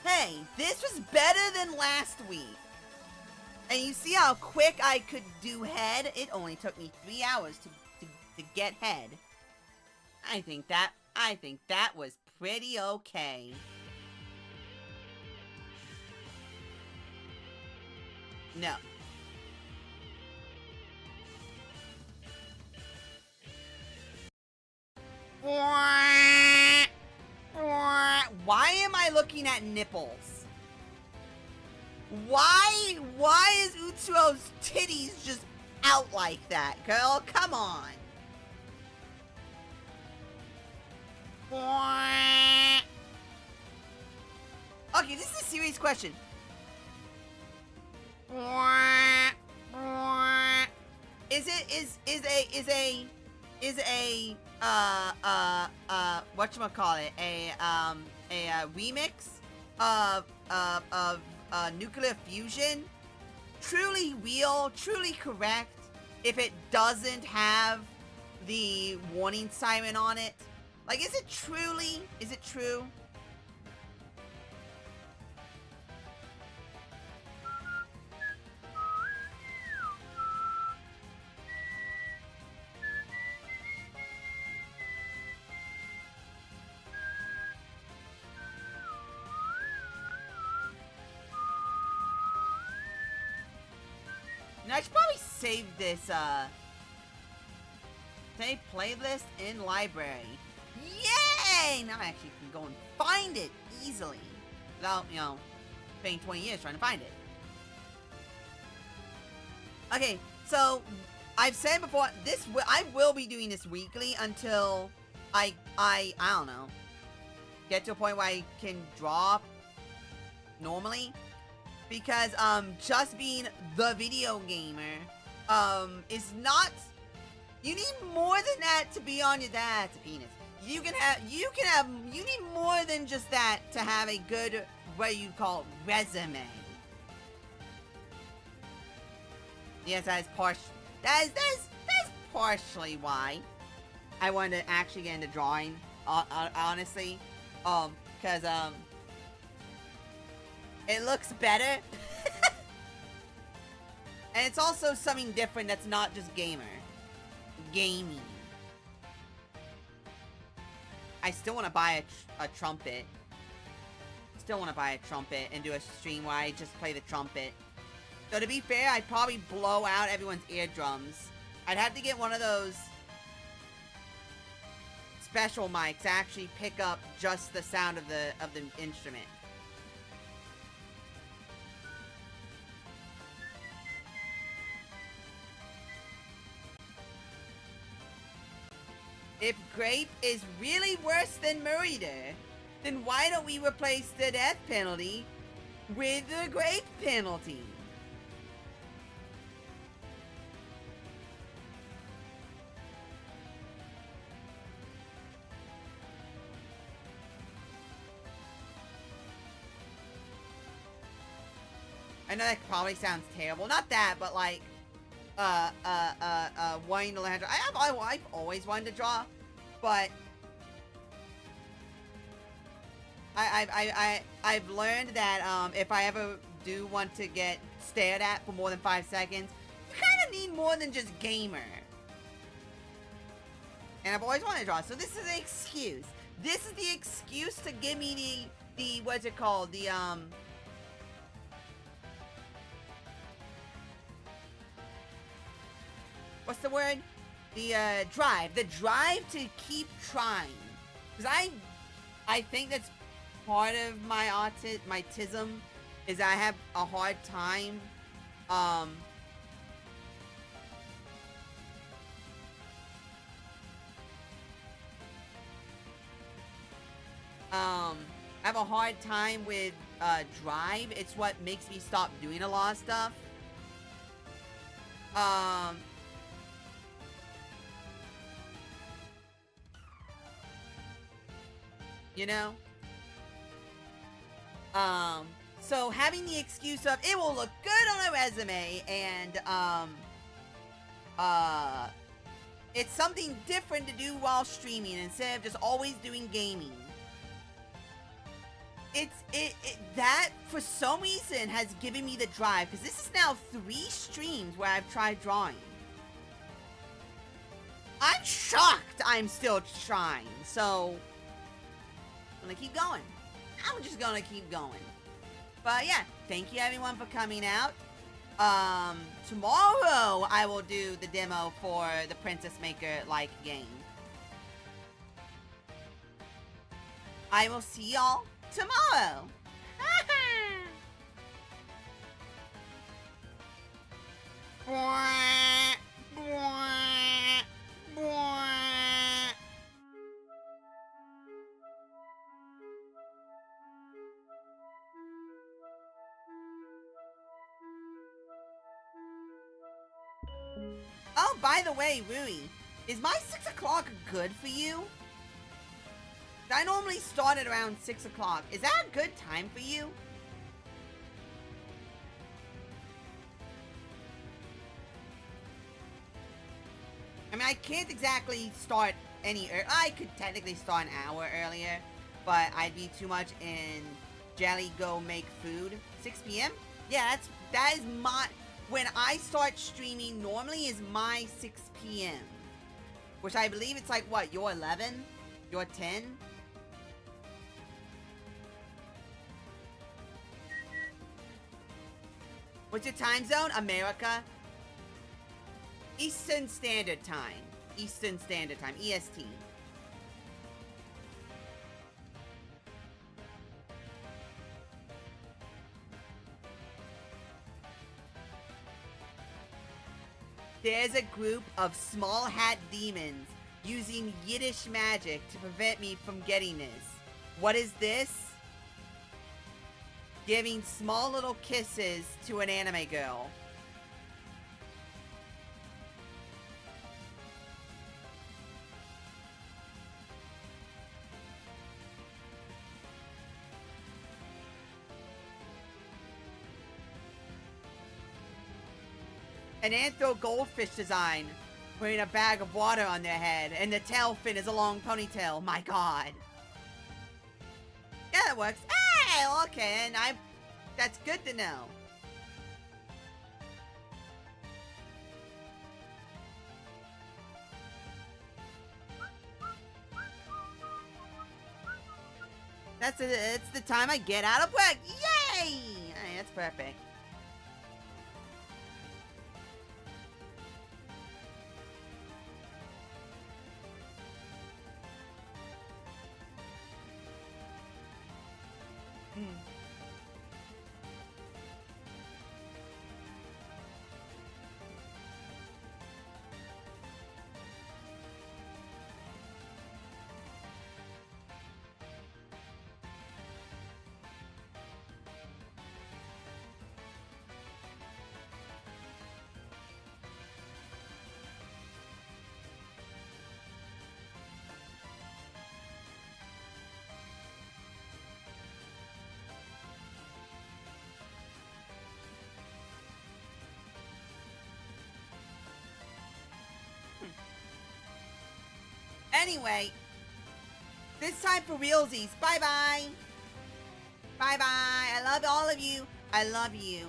Hey, this was better than last week. And you see how quick I could do head? It only took me 3 hours to get head. I think that was pretty okay. No. Why am I looking at nipples? Why is Utsuo's titties just out like that, girl? Come on. Okay, this is a serious question. Is a whatchamacallit, a remix of nuclear fusion truly real, truly correct if it doesn't have the warning siren on it? Like, is it true? Now, I should probably save this, save playlist in library. Yay! Now I actually can go and find it easily without, you know, spending 20 years trying to find it. Okay, so I've said before, I will be doing this weekly until I don't know, get to a point where I can draw normally. Because, just being the video gamer, is not, you need more than that to be on your, that's a penis. You need more than just that to have a good, what you call, resume. Yes, that is partially why I wanted to actually get into drawing, honestly, because, it looks better. And it's also something different that's not just gaming. I still want to buy a trumpet. Still want to buy a trumpet and do a stream where I just play the trumpet. So to be fair, I'd probably blow out everyone's eardrums. I'd have to get one of those special mics to actually pick up just the sound of the instrument. If grape is really worse than murder, then why don't we replace the death penalty with the grape penalty? I know that probably sounds terrible. Not that, but like, wanting to learn how to draw. I've always wanted to draw, but I've learned that if I ever do want to get stared at for more than 5 seconds, you kind of need more than just gamer. And I've always wanted to draw, so this is an excuse. This is the excuse to give me the what's it called? The what's the word? The drive. The drive to keep trying. Because I think that's part of my autism is I have a hard time I have a hard time with drive. It's what makes me stop doing a lot of stuff. You know? So having the excuse of it will look good on a resume and it's something different to do while streaming instead of just always doing gaming. That for some reason has given me the drive, because this is now 3 streams where I've tried drawing. I'm shocked I'm still trying, so I'm gonna keep going. I'm just gonna keep going. But yeah, thank you everyone for coming out. Tomorrow I will do the demo for the Princess Maker-like game. I will see y'all tomorrow. Oh, by the way, Rui, is my 6 o'clock good for you? I normally start at around 6 o'clock. Is that a good time for you? I mean, I can't exactly start any I could technically start an hour earlier, but I'd be too much in jelly go make food. 6 p.m.? Yeah, that is my... When I start streaming, normally is my 6 p.m. Which I believe it's like, what, your 11? Your 10? What's your time zone? America? Eastern Standard Time. Eastern Standard Time. EST. There's a group of small hat demons using Yiddish magic to prevent me from getting this. What is this? Giving small little kisses to an anime girl. An anthro goldfish design, wearing a bag of water on their head, and the tail fin is a long ponytail. My god. Yeah, that works. Hey, okay, and that's good to know. It's the time I get out of work. Yay! Alright, that's perfect. Anyway, this time for realsies. Bye-bye. Bye bye. I love all of you. I love you.